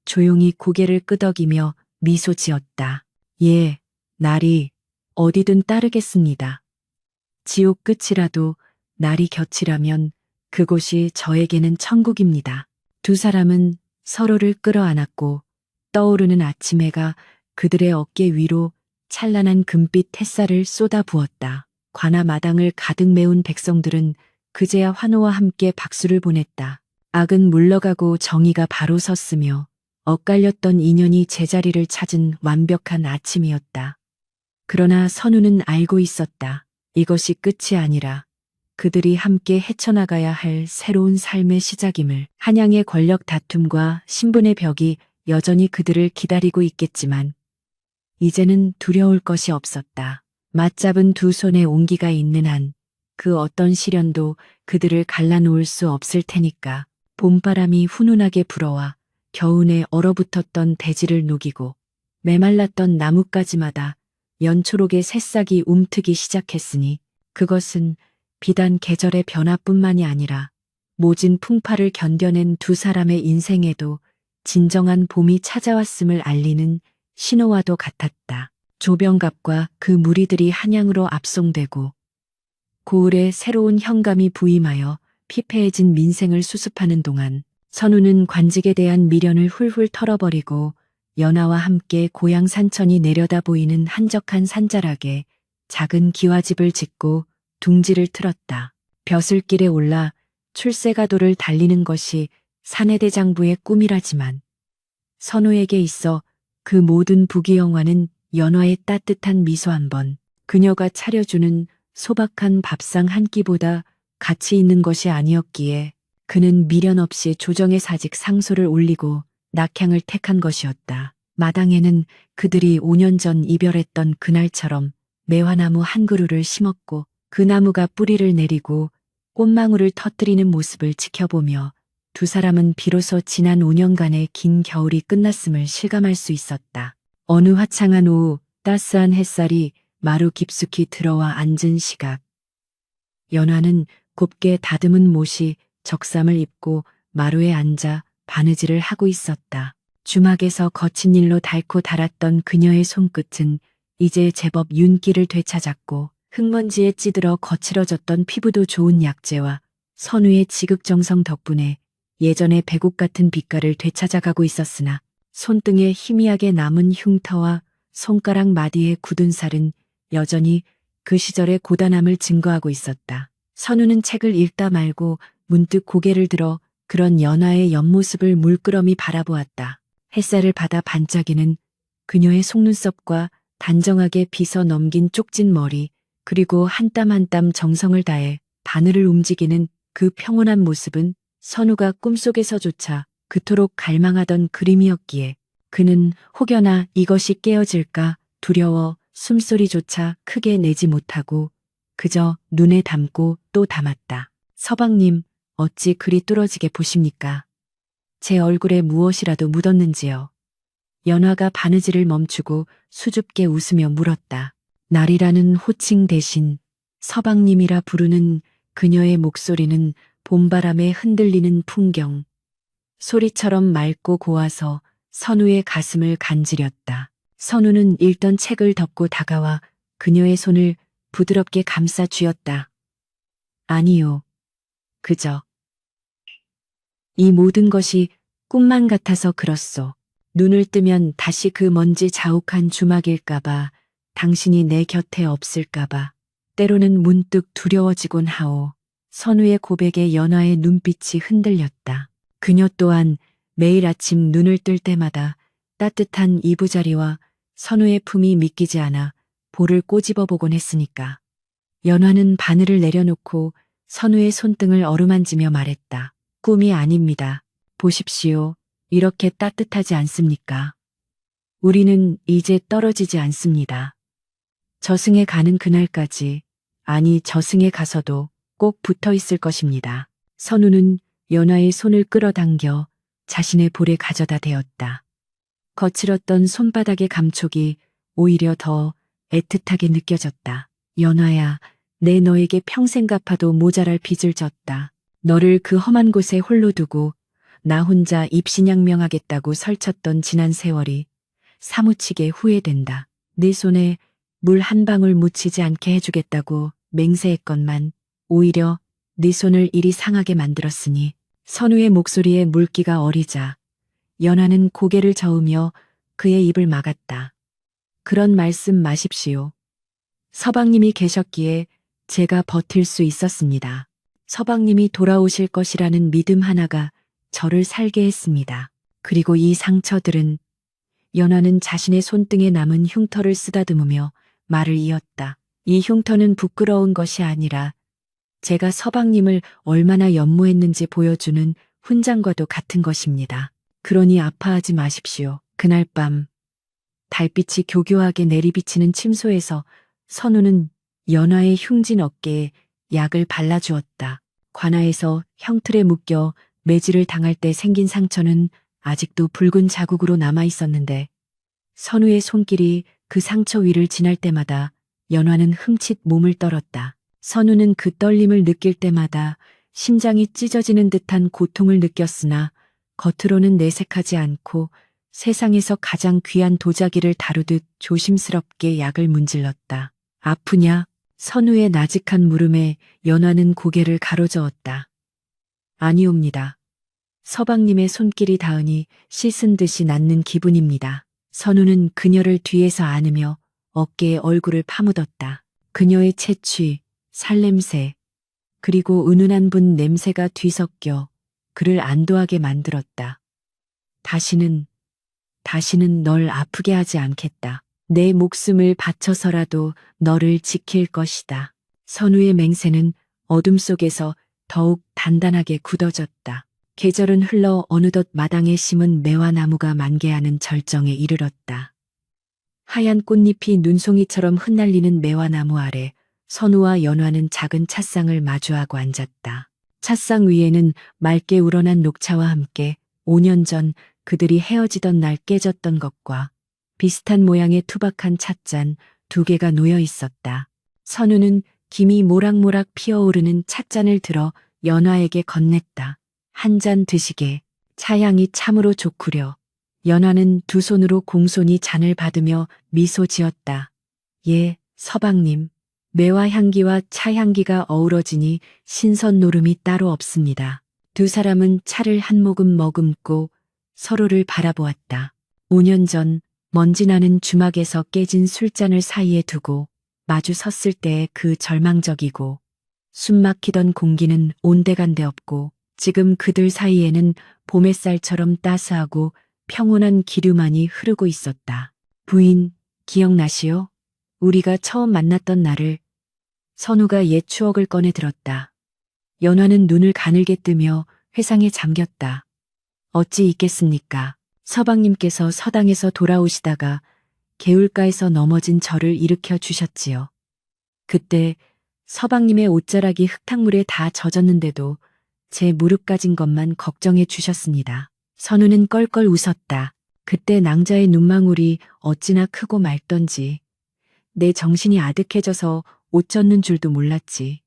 조용히 고개를 끄덕이며 미소 지었다. 예, 나리, 어디든 따르겠습니다. 지옥 끝이라도 나리 곁이라면 그곳이 저에게는 천국입니다. 두 사람은 서로를 끌어안았고 떠오르는 아침 해가 그들의 어깨 위로 찬란한 금빛 햇살을 쏟아부었다. 관아 마당을 가득 메운 백성들은 그제야 환호와 함께 박수를 보냈다. 악은 물러가고 정의가 바로 섰으며 엇갈렸던 인연이 제자리를 찾은 완벽한 아침이었다. 그러나 선우는 알고 있었다. 이것이 끝이 아니라 그들이 함께 헤쳐나가야 할 새로운 삶의 시작임을. 한양의 권력 다툼과 신분의 벽이 여전히 그들을 기다리고 있겠지만 이제는 두려울 것이 없었다. 맞잡은 두 손에 온기가 있는 한 그 어떤 시련도 그들을 갈라놓을 수 없을 테니까. 봄바람이 훈훈하게 불어와 겨우내 얼어붙었던 대지를 녹이고 메말랐던 나뭇가지마다 연초록의 새싹이 움트기 시작했으니 그것은 비단 계절의 변화뿐만이 아니라 모진 풍파를 견뎌낸 두 사람의 인생에도 진정한 봄이 찾아왔음을 알리는 신호와도 같았다. 조병갑과 그 무리들이 한양으로 압송되고 고을에 새로운 현감이 부임하여 피폐해진 민생을 수습하는 동안 선우는 관직에 대한 미련을 훌훌 털어버리고 연하와 함께 고향 산천이 내려다 보이는 한적한 산자락에 작은 기와집을 짓고 둥지를 틀었다. 벼슬길에 올라 출세가도를 달리는 것이 사내대장부의 꿈이라지만 선우에게 있어 그 모든 부귀영화는 연화의 따뜻한 미소 한 번, 그녀가 차려주는 소박한 밥상 한 끼보다 가치 있는 것이 아니었기에 그는 미련 없이 조정의 사직 상소를 올리고 낙향을 택한 것이었다. 마당에는 그들이 5년 전 이별했던 그날처럼 매화나무 한 그루를 심었고 그 나무가 뿌리를 내리고 꽃망울을 터뜨리는 모습을 지켜보며 두 사람은 비로소 지난 5년간의 긴 겨울이 끝났음을 실감할 수 있었다. 어느 화창한 오후 따스한 햇살이 마루 깊숙이 들어와 앉은 시각. 연화는 곱게 다듬은 못이 적삼을 입고 마루에 앉아 바느질을 하고 있었다. 주막에서 거친 일로 닳고 닳았던 그녀의 손끝은 이제 제법 윤기를 되찾았고 흙먼지에 찌들어 거칠어졌던 피부도 좋은 약재와 선우의 지극정성 덕분에 예전의 배국 같은 빛깔을 되찾아가고 있었으나 손등에 희미하게 남은 흉터와 손가락 마디의 굳은 살은 여전히 그 시절의 고단함을 증거하고 있었다. 선우는 책을 읽다 말고 문득 고개를 들어 그런 연화의 옆모습을 물끄러미 바라보았다. 햇살을 받아 반짝이는 그녀의 속눈썹과 단정하게 빗어 넘긴 쪽진 머리, 그리고 한 땀 한 땀 정성을 다해 바늘을 움직이는 그 평온한 모습은 선우가 꿈속에서조차 그토록 갈망하던 그림이었기에 그는 혹여나 이것이 깨어질까 두려워 숨소리조차 크게 내지 못하고 그저 눈에 담고 또 담았다. 서방님, 어찌 그리 뚫어지게 보십니까? 제 얼굴에 무엇이라도 묻었는지요? 연화가 바느질을 멈추고 수줍게 웃으며 물었다. 날이라는 호칭 대신 서방님이라 부르는 그녀의 목소리는 봄바람에 흔들리는 풍경, 소리처럼 맑고 고와서 선우의 가슴을 간지렸다. 선우는 읽던 책을 덮고 다가와 그녀의 손을 부드럽게 감싸 쥐었다. 아니요. 그저 이 모든 것이 꿈만 같아서 그렇소. 눈을 뜨면 다시 그 먼지 자욱한 주막일까봐, 당신이 내 곁에 없을까봐, 때로는 문득 두려워지곤 하오. 선우의 고백에 연화의 눈빛이 흔들렸다. 그녀 또한 매일 아침 눈을 뜰 때마다 따뜻한 이부자리와 선우의 품이 믿기지 않아 볼을 꼬집어 보곤 했으니까. 연화는 바늘을 내려놓고 선우의 손등을 어루만지며 말했다. 꿈이 아닙니다. 보십시오. 이렇게 따뜻하지 않습니까? 우리는 이제 떨어지지 않습니다. 저승에 가는 그날까지, 아니 저승에 가서도 꼭 붙어 있을 것입니다. 선우는 연화의 손을 끌어당겨 자신의 볼에 가져다 대었다. 거칠었던 손바닥의 감촉이 오히려 더 애틋하게 느껴졌다. 연화야, 내 너에게 평생 갚아도 모자랄 빚을 졌다. 너를 그 험한 곳에 홀로 두고 나 혼자 입신양명하겠다고 설쳤던 지난 세월이 사무치게 후회된다. 네 손에 물 한 방울 묻히지 않게 해주겠다고 맹세했건만 오히려 네 손을 이리 상하게 만들었으니. 선우의 목소리에 물기가 어리자 연화는 고개를 저으며 그의 입을 막았다. 그런 말씀 마십시오. 서방님이 계셨기에 제가 버틸 수 있었습니다. 서방님이 돌아오실 것이라는 믿음 하나가 저를 살게 했습니다. 그리고 이 상처들은. 연화는 자신의 손등에 남은 흉터를 쓰다듬으며 말을 이었다. 이 흉터는 부끄러운 것이 아니라 제가 서방님을 얼마나 연모했는지 보여주는 훈장과도 같은 것입니다. 그러니 아파하지 마십시오. 그날 밤 달빛이 교교하게 내리비치는 침소에서 선우는 연화의 흉진 어깨에 약을 발라주었다. 관아에서 형틀에 묶여 매질을 당할 때 생긴 상처는 아직도 붉은 자국으로 남아 있었는데 선우의 손길이 그 상처 위를 지날 때마다 연화는 흠칫 몸을 떨었다. 선우는 그 떨림을 느낄 때마다 심장이 찢어지는 듯한 고통을 느꼈으나 겉으로는 내색하지 않고 세상에서 가장 귀한 도자기를 다루듯 조심스럽게 약을 문질렀다. 아프냐? 선우의 나직한 물음에 연화는 고개를 가로저었다. 아니옵니다. 서방님의 손길이 닿으니 씻은 듯이 낫는 기분입니다. 선우는 그녀를 뒤에서 안으며 어깨에 얼굴을 파묻었다. 그녀의 채취, 살냄새, 그리고 은은한 분 냄새가 뒤섞여 그를 안도하게 만들었다. 다시는 널 아프게 하지 않겠다. 내 목숨을 바쳐서라도 너를 지킬 것이다. 선우의 맹세는 어둠 속에서 더욱 단단하게 굳어졌다. 계절은 흘러 어느덧 마당에 심은 매화나무가 만개하는 절정에 이르렀다. 하얀 꽃잎이 눈송이처럼 흩날리는 매화나무 아래 선우와 연화는 작은 찻상을 마주하고 앉았다. 찻상 위에는 맑게 우러난 녹차와 함께 5년 전 그들이 헤어지던 날 깨졌던 것과 비슷한 모양의 투박한 찻잔 2개가 놓여 있었다. 선우는 김이 모락모락 피어오르는 찻잔을 들어 연화에게 건넸다. 한 잔 드시게. 차향이 참으로 좋구려. 연화는 두 손으로 공손히 잔을 받으며 미소 지었다. 예, 서방님. 매화 향기와 차 향기가 어우러지니 신선 노름이 따로 없습니다. 두 사람은 차를 한 모금 머금고 서로를 바라보았다. 5년 전 먼지 나는 주막에서 깨진 술잔을 사이에 두고 마주 섰을 때의 그 절망적이고 숨막히던 공기는 온데간데 없고 지금 그들 사이에는 봄 햇살처럼 따스하고 평온한 기류만이 흐르고 있었다. 부인, 기억나시오? 우리가 처음 만났던 날을. 선우가 옛 추억을 꺼내 들었다. 연화는 눈을 가늘게 뜨며 회상에 잠겼다. 어찌 있겠습니까? 서방님께서 서당에서 돌아오시다가 개울가에서 넘어진 저를 일으켜 주셨지요. 그때 서방님의 옷자락이 흙탕물에 다 젖었는데도 제 무릎 까진 것만 걱정해 주셨습니다. 선우는 껄껄 웃었다. 그때 낭자의 눈망울이 어찌나 크고 맑던지 내 정신이 아득해져서 옷 젖는 줄도 몰랐지.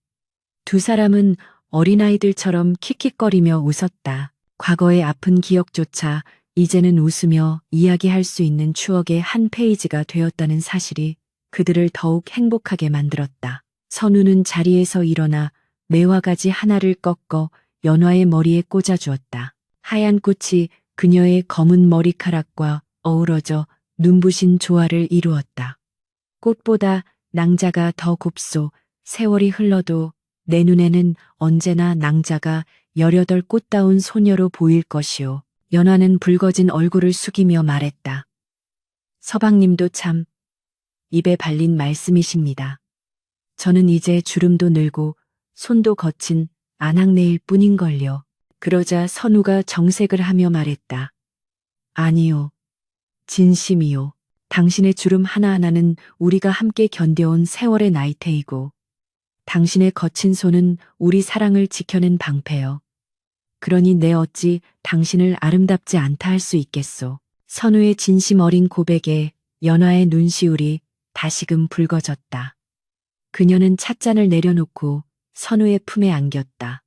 두 사람은 어린아이들처럼 킥킥거리며 웃었다. 과거의 아픈 기억조차 이제는 웃으며 이야기할 수 있는 추억의 한 페이지가 되었다는 사실이 그들을 더욱 행복하게 만들었다. 선우는 자리에서 일어나 매화가지 하나를 꺾어 연화의 머리에 꽂아주었다. 하얀 꽃이 그녀의 검은 머리카락과 어우러져 눈부신 조화를 이루었다. 꽃보다 낭자가 더 곱소. 세월이 흘러도 내 눈에는 언제나 낭자가 18 꽃다운 소녀로 보일 것이오. 연화는 붉어진 얼굴을 숙이며 말했다. 서방님도 참 입에 발린 말씀이십니다. 저는 이제 주름도 늘고 손도 거친 아낙네일 뿐인걸요. 그러자 선우가 정색을 하며 말했다. 아니요. 진심이요. 당신의 주름 하나하나는 우리가 함께 견뎌온 세월의 나이테이고 당신의 거친 손은 우리 사랑을 지켜낸 방패요. 그러니 내 어찌 당신을 아름답지 않다 할 수 있겠소. 선우의 진심 어린 고백에 연화의 눈시울이 다시금 붉어졌다. 그녀는 찻잔을 내려놓고 선우의 품에 안겼다.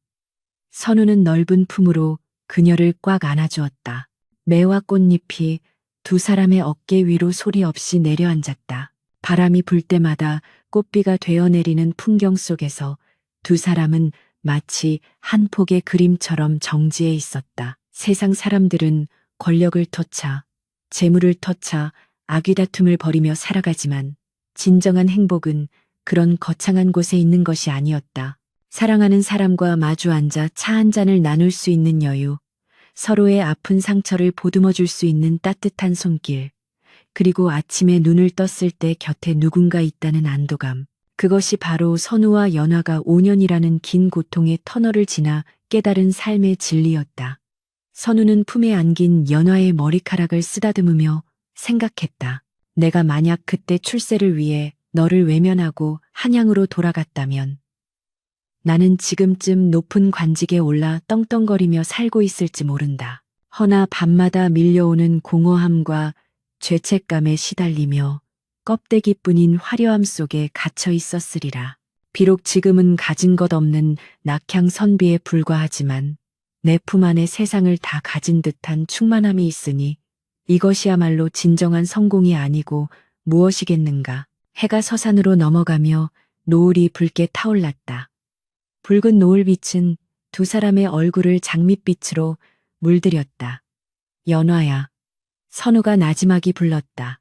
선우는 넓은 품으로 그녀를 꽉 안아주었다. 매화 꽃잎이 두 사람의 어깨 위로 소리 없이 내려앉았다. 바람이 불 때마다 꽃비가 되어 내리는 풍경 속에서 두 사람은 마치 한 폭의 그림처럼 정지해 있었다. 세상 사람들은 권력을 터차, 재물을 터차 아귀다툼을 벌이며 살아가지만 진정한 행복은 그런 거창한 곳에 있는 것이 아니었다. 사랑하는 사람과 마주 앉아 차 한 잔을 나눌 수 있는 여유, 서로의 아픈 상처를 보듬어 줄 수 있는 따뜻한 손길, 그리고 아침에 눈을 떴을 때 곁에 누군가 있다는 안도감. 그것이 바로 선우와 연화가 5년이라는 긴 고통의 터널을 지나 깨달은 삶의 진리였다. 선우는 품에 안긴 연화의 머리카락을 쓰다듬으며 생각했다. 내가 만약 그때 출세를 위해 너를 외면하고 한양으로 돌아갔다면 나는 지금쯤 높은 관직에 올라 떵떵거리며 살고 있을지 모른다. 허나 밤마다 밀려오는 공허함과 죄책감에 시달리며 껍데기뿐인 화려함 속에 갇혀 있었으리라. 비록 지금은 가진 것 없는 낙향 선비에 불과하지만 내 품 안에 세상을 다 가진 듯한 충만함이 있으니 이것이야말로 진정한 성공이 아니고 무엇이겠는가. 해가 서산으로 넘어가며 노을이 붉게 타올랐다. 붉은 노을빛은 두 사람의 얼굴을 장밋빛으로 물들였다. 연화야. 선우가 나지막이 불렀다.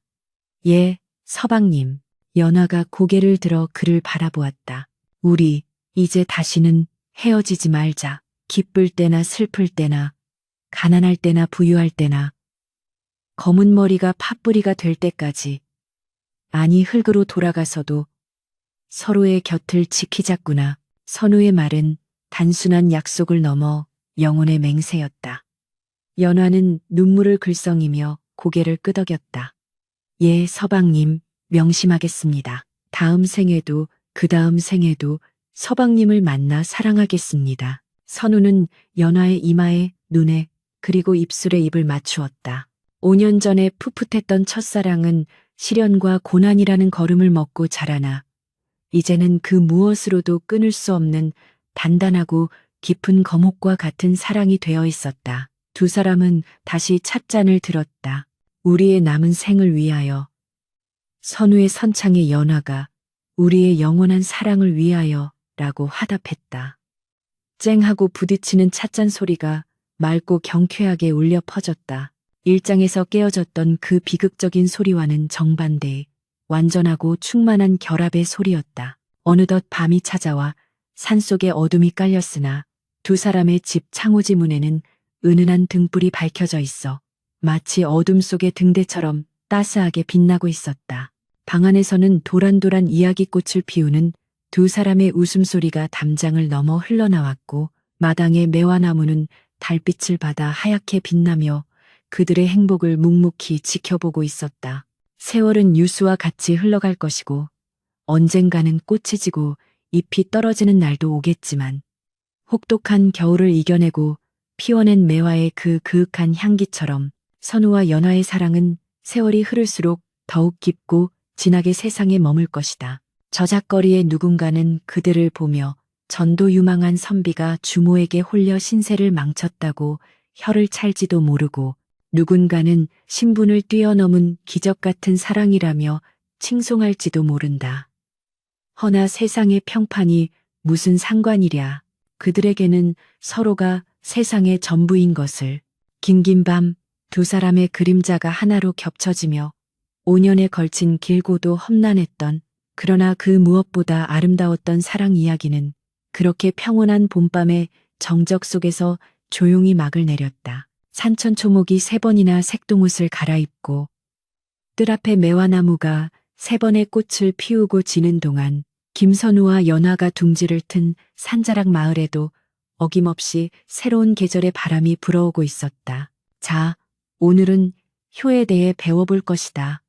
예, 서방님. 연화가 고개를 들어 그를 바라보았다. 우리 이제 다시는 헤어지지 말자. 기쁠 때나 슬플 때나 가난할 때나 부유할 때나 검은 머리가 팥뿌리가 될 때까지 아니 흙으로 돌아가서도 서로의 곁을 지키자꾸나. 선우의 말은 단순한 약속을 넘어 영혼의 맹세였다. 연화는 눈물을 글썽이며 고개를 끄덕였다. 예, 서방님, 명심하겠습니다. 다음 생에도 그 다음 생에도 서방님을 만나 사랑하겠습니다. 선우는 연화의 이마에, 눈에, 그리고 입술에 입을 맞추었다. 5년 전에 풋풋했던 첫사랑은 시련과 고난이라는 걸음을 먹고 자라나 이제는 그 무엇으로도 끊을 수 없는 단단하고 깊은 거목과 같은 사랑이 되어 있었다. 두 사람은 다시 찻잔을 들었다. 우리의 남은 생을 위하여. 선우의 선창의 연화가 우리의 영원한 사랑을 위하여 라고 화답했다. 쨍하고 부딪히는 찻잔 소리가 맑고 경쾌하게 울려 퍼졌다. 일장에서 깨어졌던 그 비극적인 소리와는 정반대의 완전하고 충만한 결합의 소리였다. 어느덧 밤이 찾아와 산속에 어둠이 깔렸으나 두 사람의 집 창호지 문에는 은은한 등불이 밝혀져 있어 마치 어둠 속의 등대처럼 따스하게 빛나고 있었다. 방 안에서는 도란도란 이야기꽃을 피우는 두 사람의 웃음소리가 담장을 넘어 흘러나왔고 마당의 매화나무는 달빛을 받아 하얗게 빛나며 그들의 행복을 묵묵히 지켜보고 있었다. 세월은 유수와 같이 흘러갈 것이고 언젠가는 꽃이 지고 잎이 떨어지는 날도 오겠지만 혹독한 겨울을 이겨내고 피워낸 매화의 그 그윽한 향기처럼 선우와 연화의 사랑은 세월이 흐를수록 더욱 깊고 진하게 세상에 머물 것이다. 저작거리의 누군가는 그들을 보며 전도유망한 선비가 주모에게 홀려 신세를 망쳤다고 혀를 찰지도 모르고 누군가는 신분을 뛰어넘은 기적 같은 사랑이라며 칭송할지도 모른다. 허나 세상의 평판이 무슨 상관이랴. 그들에게는 서로가 세상의 전부인 것을. 긴긴 밤 두 사람의 그림자가 하나로 겹쳐지며 5년에 걸친 길고도 험난했던 그러나 그 무엇보다 아름다웠던 사랑 이야기는 그렇게 평온한 봄밤의 정적 속에서 조용히 막을 내렸다. 산천초목이 3번이나 색동옷을 갈아입고 뜰 앞에 매화나무가 3번의 꽃을 피우고 지는 동안 김선우와 연화가 둥지를 튼 산자락 마을에도 어김없이 새로운 계절의 바람이 불어오고 있었다. 자, 오늘은 효에 대해 배워볼 것이다.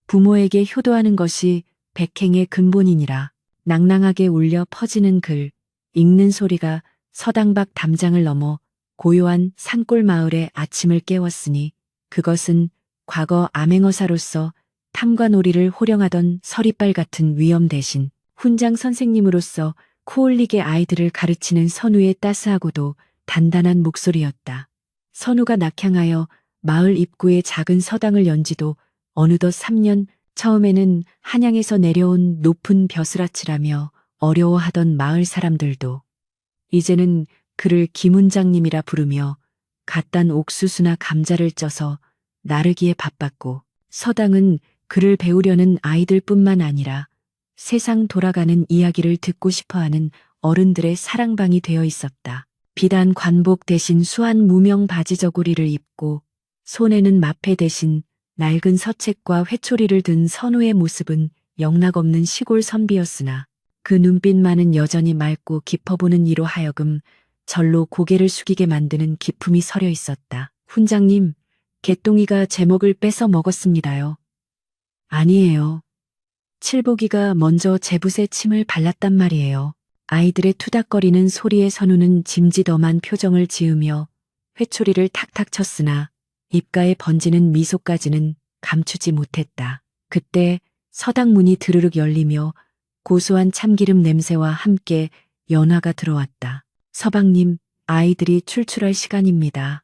부모에게 효도하는 것이 백행의 근본이니라. 낭낭하게 울려 퍼지는 글, 읽는 소리가 서당 밖 담장을 넘어 고요한 산골 마을의 아침을 깨웠으니 그것은 과거 암행어사로서 탐관오리를 호령하던 서리빨 같은 위엄 대신 훈장 선생님으로서 코올리게 아이들을 가르치는 선우의 따스하고도 단단한 목소리였다. 선우가 낙향하여 마을 입구에 작은 서당을 연 지도 어느덧 3년, 처음에는 한양에서 내려온 높은 벼슬아치라며 어려워하던 마을 사람들도 이제는 그를 김훈장님이라 부르며 갓단 옥수수나 감자를 쪄서 나르기에 바빴고 서당은 그를 배우려는 아이들뿐만 아니라 세상 돌아가는 이야기를 듣고 싶어하는 어른들의 사랑방이 되어 있었다. 비단 관복 대신 수한 무명 바지 저고리를 입고 손에는 마패 대신 낡은 서책과 회초리를 든 선우의 모습은 영락없는 시골 선비였으나 그 눈빛만은 여전히 맑고 깊어보는 이로 하여금 절로 고개를 숙이게 만드는 기품이 서려 있었다. 훈장님, 개똥이가 제 먹을 뺏어 먹었습니다요. 아니에요. 칠복이가 먼저 제 붓에 침을 발랐단 말이에요. 아이들의 투닥거리는 소리에 선우는 짐짓엄한 표정을 지으며 회초리를 탁탁 쳤으나 입가에 번지는 미소까지는 감추지 못했다. 그때 서당 문이 드르륵 열리며 고소한 참기름 냄새와 함께 연화가 들어왔다. 서방님, 아이들이 출출할 시간입니다.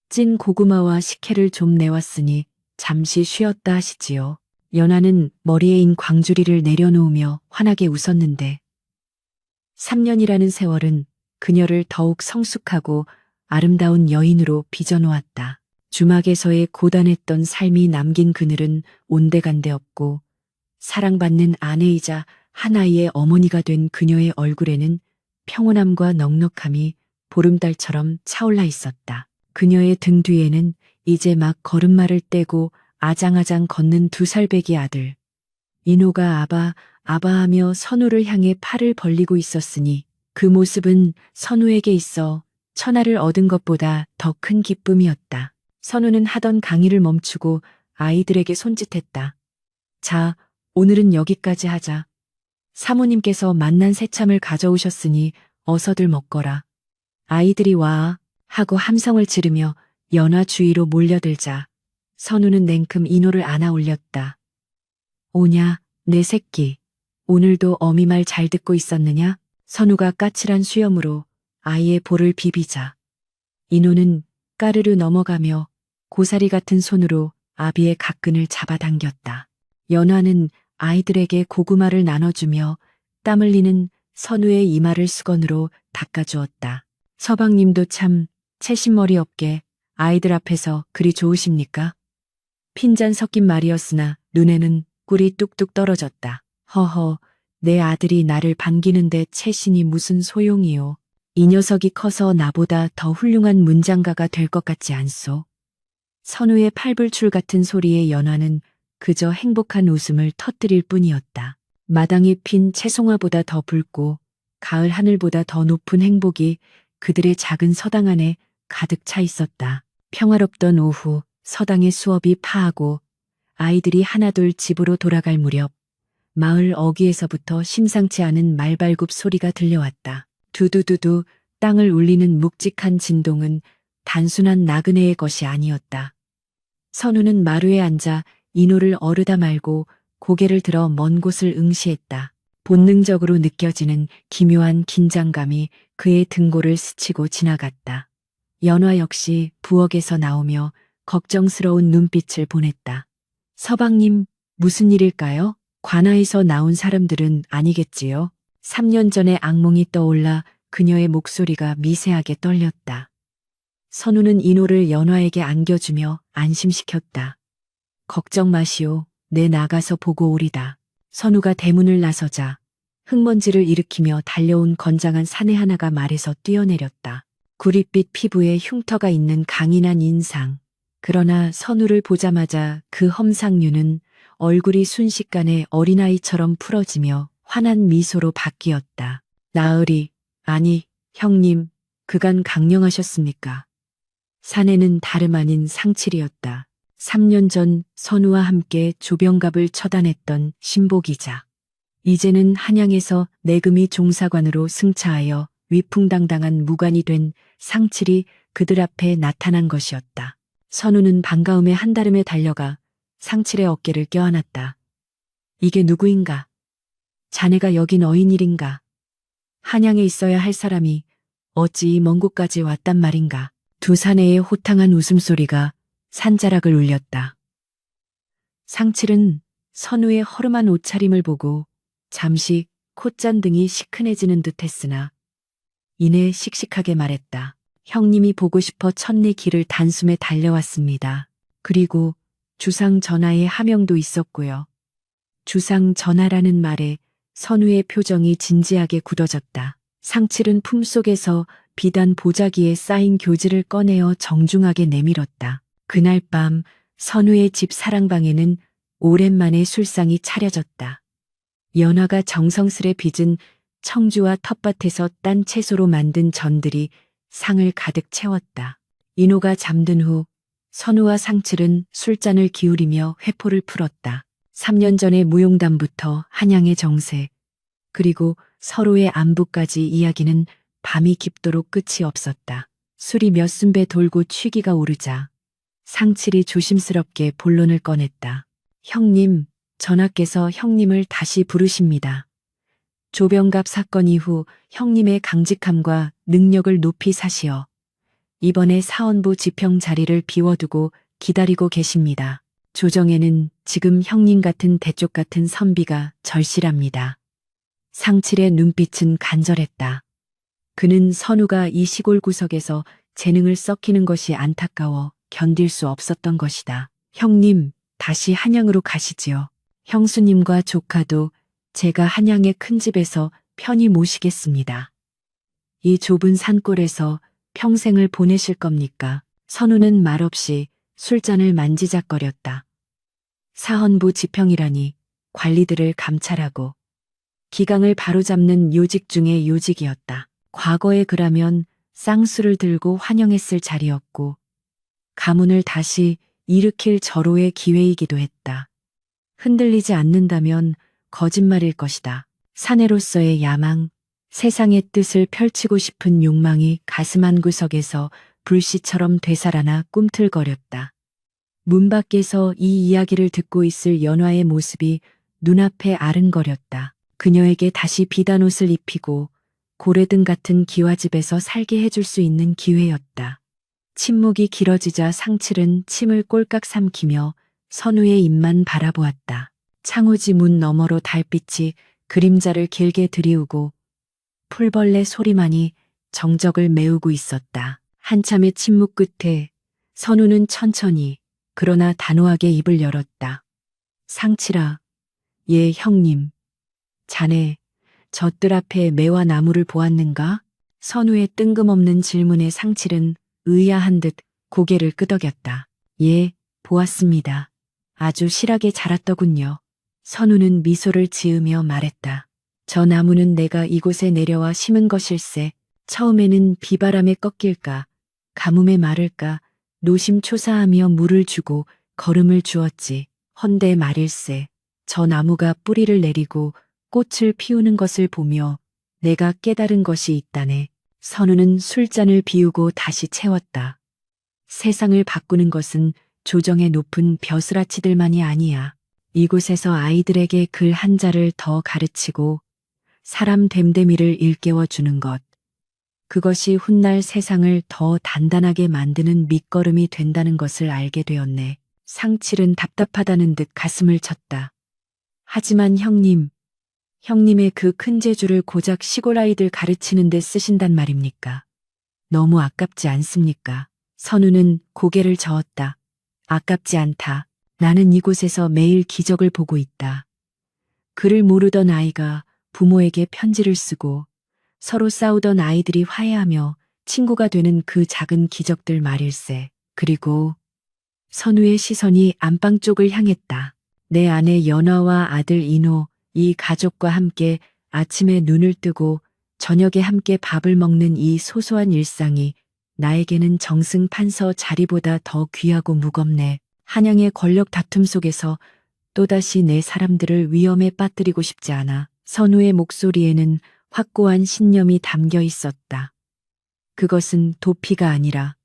찐 고구마와 식혜를 좀 내왔으니 잠시 쉬었다 하시지요. 연화는 머리에 인 광주리를 내려놓으며 환하게 웃었는데 3년이라는 세월은 그녀를 더욱 성숙하고 아름다운 여인으로 빚어놓았다. 주막에서의 고단했던 삶이 남긴 그늘은 온데간데 없고 사랑받는 아내이자 한 아이의 어머니가 된 그녀의 얼굴에는 평온함과 넉넉함이 보름달처럼 차올라 있었다. 그녀의 등 뒤에는 이제 막 걸음마를 떼고 아장아장 걷는 2살배기 아들. 인호가 아바, 아바하며 선우를 향해 팔을 벌리고 있었으니 그 모습은 선우에게 있어 천하를 얻은 것보다 더 큰 기쁨이었다. 선우는 하던 강의를 멈추고 아이들에게 손짓했다. 자, 오늘은 여기까지 하자. 사모님께서 맛난 새참을 가져오셨으니 어서들 먹거라. 아이들이 와 하고 함성을 지르며 연화 주위로 몰려들자 선우는 냉큼 인호를 안아 올렸다. 오냐, 내 새끼. 오늘도 어미 말 잘 듣고 있었느냐? 선우가 까칠한 수염으로 아이의 볼을 비비자 인호는 까르르 넘어가며 고사리 같은 손으로 아비의 가끈을 잡아당겼다. 연화는 아이들에게 고구마를 나눠주며 땀 흘리는 선우의 이마를 수건으로 닦아주었다. 서방님도 참 채신머리 없게 아이들 앞에서 그리 좋으십니까? 핀잔 섞인 말이었으나 눈에는 꿀이 뚝뚝 떨어졌다. 허허, 내 아들이 나를 반기는데 채신이 무슨 소용이요. 이 녀석이 커서 나보다 더 훌륭한 문장가가 될 것 같지 않소. 선우의 팔불출 같은 소리에 연화는 그저 행복한 웃음을 터뜨릴 뿐이었다. 마당에 핀 채송화보다 더 붉고 가을 하늘보다 더 높은 행복이 그들의 작은 서당 안에 가득 차 있었다. 평화롭던 오후 서당의 수업이 파하고 아이들이 하나둘 집으로 돌아갈 무렵 마을 어귀에서부터 심상치 않은 말발굽 소리가 들려왔다. 두두두두 땅을 울리는 묵직한 진동은 단순한 나그네의 것이 아니었다. 선우는 마루에 앉아 인호를 어르다 말고 고개를 들어 먼 곳을 응시했다. 본능적으로 느껴지는 기묘한 긴장감이 그의 등골을 스치고 지나갔다. 연화 역시 부엌에서 나오며 걱정스러운 눈빛을 보냈다. 서방님, 무슨 일일까요? 관아에서 나온 사람들은 아니겠지요? 3년 전의 악몽이 떠올라 그녀의 목소리가 미세하게 떨렸다. 선우는 인호를 연화에게 안겨주며 안심시켰다. 걱정 마시오. 내 나가서 보고 오리다. 선우가 대문을 나서자 흙먼지를 일으키며 달려온 건장한 사내 하나가 말에서 뛰어내렸다. 구릿빛 피부에 흉터가 있는 강인한 인상. 그러나 선우를 보자마자 그 험상류는 얼굴이 순식간에 어린아이처럼 풀어지며 환한 미소로 바뀌었다. 나으리, 아니, 형님, 그간 강령하셨습니까? 사내는 다름 아닌 상칠이었다. 3년 전 선우와 함께 조병갑을 처단했던 신복이자 이제는 한양에서 내금이 종사관으로 승차하여 위풍당당한 무관이 된 상칠이 그들 앞에 나타난 것이었다. 선우는 반가움에 한달음에 달려가 상칠의 어깨를 껴안았다. 이게 누구인가? 자네가 여긴 어인일인가? 한양에 있어야 할 사람이 어찌 이 먼 곳까지 왔단 말인가? 두 사내의 호탕한 웃음소리가 산자락을 울렸다. 상칠은 선우의 허름한 옷차림을 보고 잠시 콧잔등이 시큰해지는 듯 했으나 이내 씩씩하게 말했다. 형님이 보고 싶어 천리 길을 단숨에 달려왔습니다. 그리고 주상 전하의 하명도 있었고요. 주상 전하라는 말에 선우의 표정이 진지하게 굳어졌다. 상칠은 품속에서 비단 보자기에 쌓인 교지를 꺼내어 정중하게 내밀었다. 그날 밤 선우의 집 사랑방에는 오랜만에 술상이 차려졌다. 연화가 정성스레 빚은 청주와 텃밭에서 딴 채소로 만든 전들이 상을 가득 채웠다. 인호가 잠든 후 선우와 상칠은 술잔을 기울이며 회포를 풀었다. 3년 전의 무용담부터 한양의 정세, 그리고 서로의 안부까지 이야기는 밤이 깊도록 끝이 없었다. 술이 몇 순배 돌고 취기가 오르자 상칠이 조심스럽게 본론을 꺼냈다. 형님, 전하께서 형님을 다시 부르십니다. 조병갑 사건 이후 형님의 강직함과 능력을 높이 사시어 이번에 사헌부 지평 자리를 비워두고 기다리고 계십니다. 조정에는 지금 형님 같은 대쪽 같은 선비가 절실합니다. 상칠의 눈빛은 간절했다. 그는 선우가 이 시골 구석에서 재능을 썩히는 것이 안타까워 견딜 수 없었던 것이다. 형님, 다시 한양으로 가시지요. 형수님과 조카도 제가 한양의 큰 집에서 편히 모시겠습니다. 이 좁은 산골에서 평생을 보내실 겁니까? 선우는 말없이 술잔을 만지작거렸다. 사헌부 지평이라니 관리들을 감찰하고 기강을 바로잡는 요직 중의 요직이었다. 과거에 그라면 쌍수를 들고 환영했을 자리였고 가문을 다시 일으킬 절호의 기회이기도 했다. 흔들리지 않는다면 거짓말일 것이다. 사내로서의 야망, 세상의 뜻을 펼치고 싶은 욕망이 가슴 한구석에서 불씨처럼 되살아나 꿈틀거렸다. 문 밖에서 이 이야기를 듣고 있을 연화의 모습이 눈앞에 아른거렸다. 그녀에게 다시 비단옷을 입히고 고래등 같은 기와집에서 살게 해줄 수 있는 기회였다. 침묵이 길어지자 상칠은 침을 꼴깍 삼키며 선우의 입만 바라보았다. 창호지 문 너머로 달빛이 그림자를 길게 드리우고 풀벌레 소리만이 정적을 메우고 있었다. 한참의 침묵 끝에 선우는 천천히 그러나 단호하게 입을 열었다. 상칠아, 예 형님. 자네 젖들 앞에 매와 나무를 보았는가? 선우의 뜬금없는 질문에 상칠은 의아한 듯 고개를 끄덕였다. 예, 보았습니다. 아주 실하게 자랐더군요. 선우는 미소를 지으며 말했다. 저 나무는 내가 이곳에 내려와 심은 것일세. 처음에는 비바람에 꺾일까, 가뭄에 마를까, 노심초사하며 물을 주고 거름을 주었지. 헌데 말일세. 저 나무가 뿌리를 내리고 꽃을 피우는 것을 보며 내가 깨달은 것이 있다네. 선우는 술잔을 비우고 다시 채웠다. 세상을 바꾸는 것은 조정의 높은 벼슬아치들만이 아니야. 이곳에서 아이들에게 글 한자를 더 가르치고 사람 됨됨이를 일깨워 주는 것. 그것이 훗날 세상을 더 단단하게 만드는 밑거름이 된다는 것을 알게 되었네. 상칠은 답답하다는 듯 가슴을 쳤다. 하지만 형님, 형님의 그 큰 재주를 고작 시골 아이들 가르치는 데 쓰신단 말입니까? 너무 아깝지 않습니까? 선우는 고개를 저었다. 아깝지 않다. 나는 이곳에서 매일 기적을 보고 있다. 글을 모르던 아이가 부모에게 편지를 쓰고 서로 싸우던 아이들이 화해하며 친구가 되는 그 작은 기적들 말일세. 그리고 선우의 시선이 안방 쪽을 향했다. 내 아내 연화와 아들 인호, 이 가족과 함께 아침에 눈을 뜨고 저녁에 함께 밥을 먹는 이 소소한 일상이 나에게는 정승판서 자리보다 더 귀하고 무겁네. 한양의 권력 다툼 속에서 또다시 내 사람들을 위험에 빠뜨리고 싶지 않아. 선우의 목소리에는 확고한 신념이 담겨 있었다. 그것은 도피가 아니라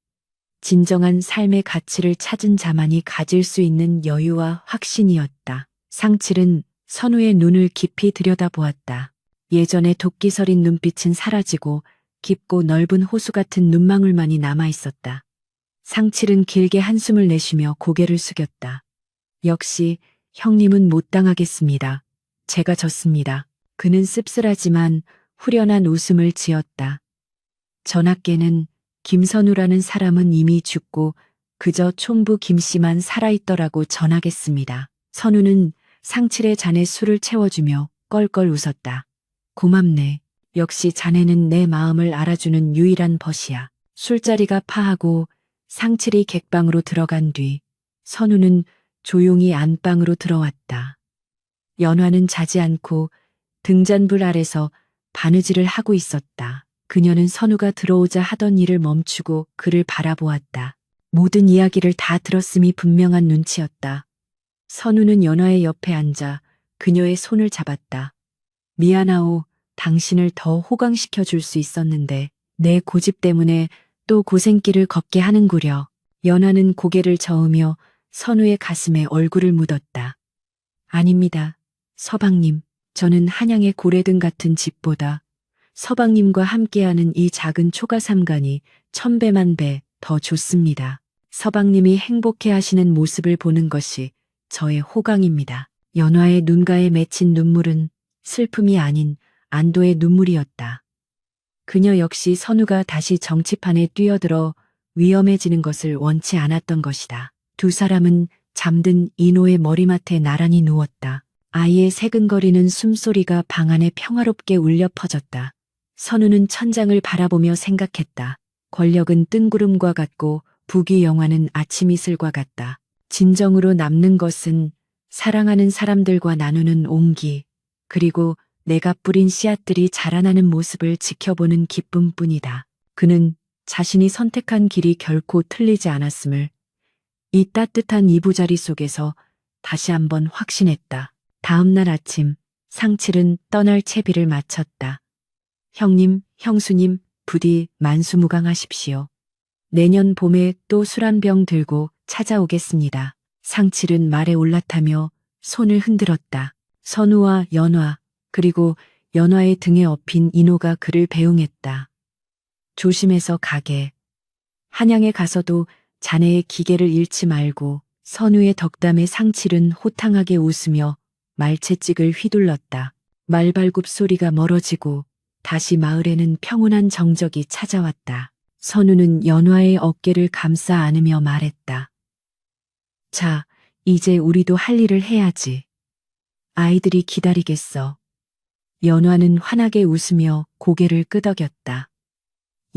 진정한 삶의 가치를 찾은 자만이 가질 수 있는 여유와 확신이었다. 상칠은 선우의 눈을 깊이 들여다보았다. 예전의 도끼 서린 눈빛은 사라지고 깊고 넓은 호수 같은 눈망울만이 남아있었다. 상칠은 길게 한숨을 내쉬며 고개를 숙였다. 역시 형님은 못 당하겠습니다. 제가 졌습니다. 그는 씁쓸하지만 후련한 웃음을 지었다. 전학계는 김선우라는 사람은 이미 죽고 그저 촌부 김씨만 살아있더라고 전하겠습니다. 선우는 상칠의 잔에 술을 채워주며 껄껄 웃었다. 고맙네. 역시 자네는 내 마음을 알아주는 유일한 벗이야. 술자리가 파하고 상칠이 객방으로 들어간 뒤 선우는 조용히 안방으로 들어왔다. 연화는 자지 않고 등잔불 아래서 바느질을 하고 있었다. 그녀는 선우가 들어오자 하던 일을 멈추고 그를 바라보았다. 모든 이야기를 다 들었음이 분명한 눈치였다. 선우는 연화의 옆에 앉아 그녀의 손을 잡았다. 미안하오. 당신을 더 호강시켜 줄 수 있었는데 내 고집 때문에 또 고생길을 걷게 하는구려. 연화는 고개를 저으며 선우의 가슴에 얼굴을 묻었다. 아닙니다. 서방님, 저는 한양의 고래등 같은 집보다 서방님과 함께하는 이 작은 초가삼간이 천배만배 더 좋습니다. 서방님이 행복해 하시는 모습을 보는 것이 저의 호강입니다. 연화의 눈가에 맺힌 눈물은 슬픔이 아닌 안도의 눈물이었다. 그녀 역시 선우가 다시 정치판에 뛰어들어 위험해지는 것을 원치 않았던 것이다. 두 사람은 잠든 인호의 머리맡에 나란히 누웠다. 아이의 새근거리는 숨소리가 방 안에 평화롭게 울려 퍼졌다. 선우는 천장을 바라보며 생각했다. 권력은 뜬구름과 같고 부귀영화는 아침 이슬과 같다. 진정으로 남는 것은 사랑하는 사람들과 나누는 온기, 그리고 내가 뿌린 씨앗들이 자라나는 모습을 지켜보는 기쁨뿐이다. 그는 자신이 선택한 길이 결코 틀리지 않았음을 이 따뜻한 이부자리 속에서 다시 한번 확신했다. 다음 날 아침, 상칠은 떠날 채비를 마쳤다. 형님, 형수님, 부디 만수무강하십시오. 내년 봄에 또 술 한 병 들고 찾아오겠습니다. 상칠은 말에 올라타며 손을 흔들었다. 선우와 연화, 그리고 연화의 등에 업힌 인호가 그를 배웅했다. 조심해서 가게. 한양에 가서도 자네의 기계를 잃지 말고. 선우의 덕담에 상칠은 호탕하게 웃으며 말채찍을 휘둘렀다. 말발굽 소리가 멀어지고 다시 마을에는 평온한 정적이 찾아왔다. 선우는 연화의 어깨를 감싸 안으며 말했다. 자, 이제 우리도 할 일을 해야지. 아이들이 기다리겠어. 연화는 환하게 웃으며 고개를 끄덕였다.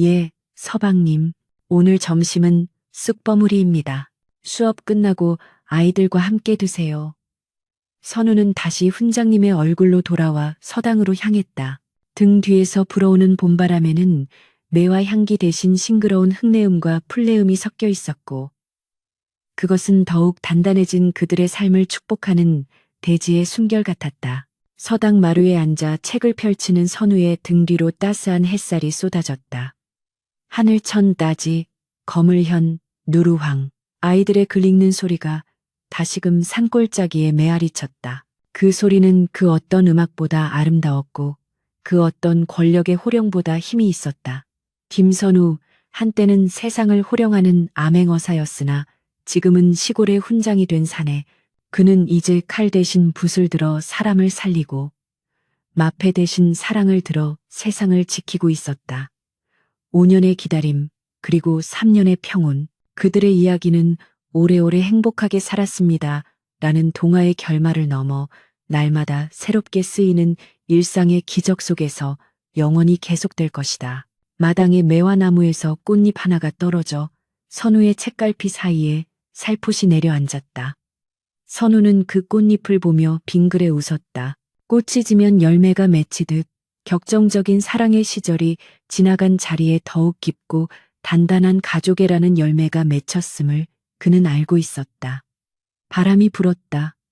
예, 서방님. 오늘 점심은 쑥버무리입니다. 수업 끝나고 아이들과 함께 드세요. 선우는 다시 훈장님의 얼굴로 돌아와 서당으로 향했다. 등 뒤에서 불어오는 봄바람에는 매화 향기 대신 싱그러운 흙내음과 풀내음이 섞여 있었고, 그것은 더욱 단단해진 그들의 삶을 축복하는 대지의 숨결 같았다. 서당 마루에 앉아 책을 펼치는 선우의 등 뒤로 따스한 햇살이 쏟아졌다. 하늘천 따지, 거물현, 누루황, 아이들의 글 읽는 소리가 다시금 산골짜기에 메아리쳤다. 그 소리는 그 어떤 음악보다 아름다웠고 그 어떤 권력의 호령보다 힘이 있었다. 김선우, 한때는 세상을 호령하는 암행어사였으나 지금은 시골의 훈장이 된 사내, 그는 이제 칼 대신 붓을 들어 사람을 살리고 마패 대신 사랑을 들어 세상을 지키고 있었다. 5년의 기다림, 그리고 3년의 평온, 그들의 이야기는 오래오래 행복하게 살았습니다. 라는 동화의 결말을 넘어 날마다 새롭게 쓰이는 일상의 기적 속에서 영원히 계속될 것이다. 마당의 매화나무에서 꽃잎 하나가 떨어져 선우의 책갈피 사이에 살포시 내려앉았다. 선우는 그 꽃잎을 보며 빙그레 웃었다. 꽃이 지면 열매가 맺히듯 격정적인 사랑의 시절이 지나간 자리에 더욱 깊고 단단한 가족애라는 열매가 맺혔음을 그는 알고 있었다. 바람이 불었다.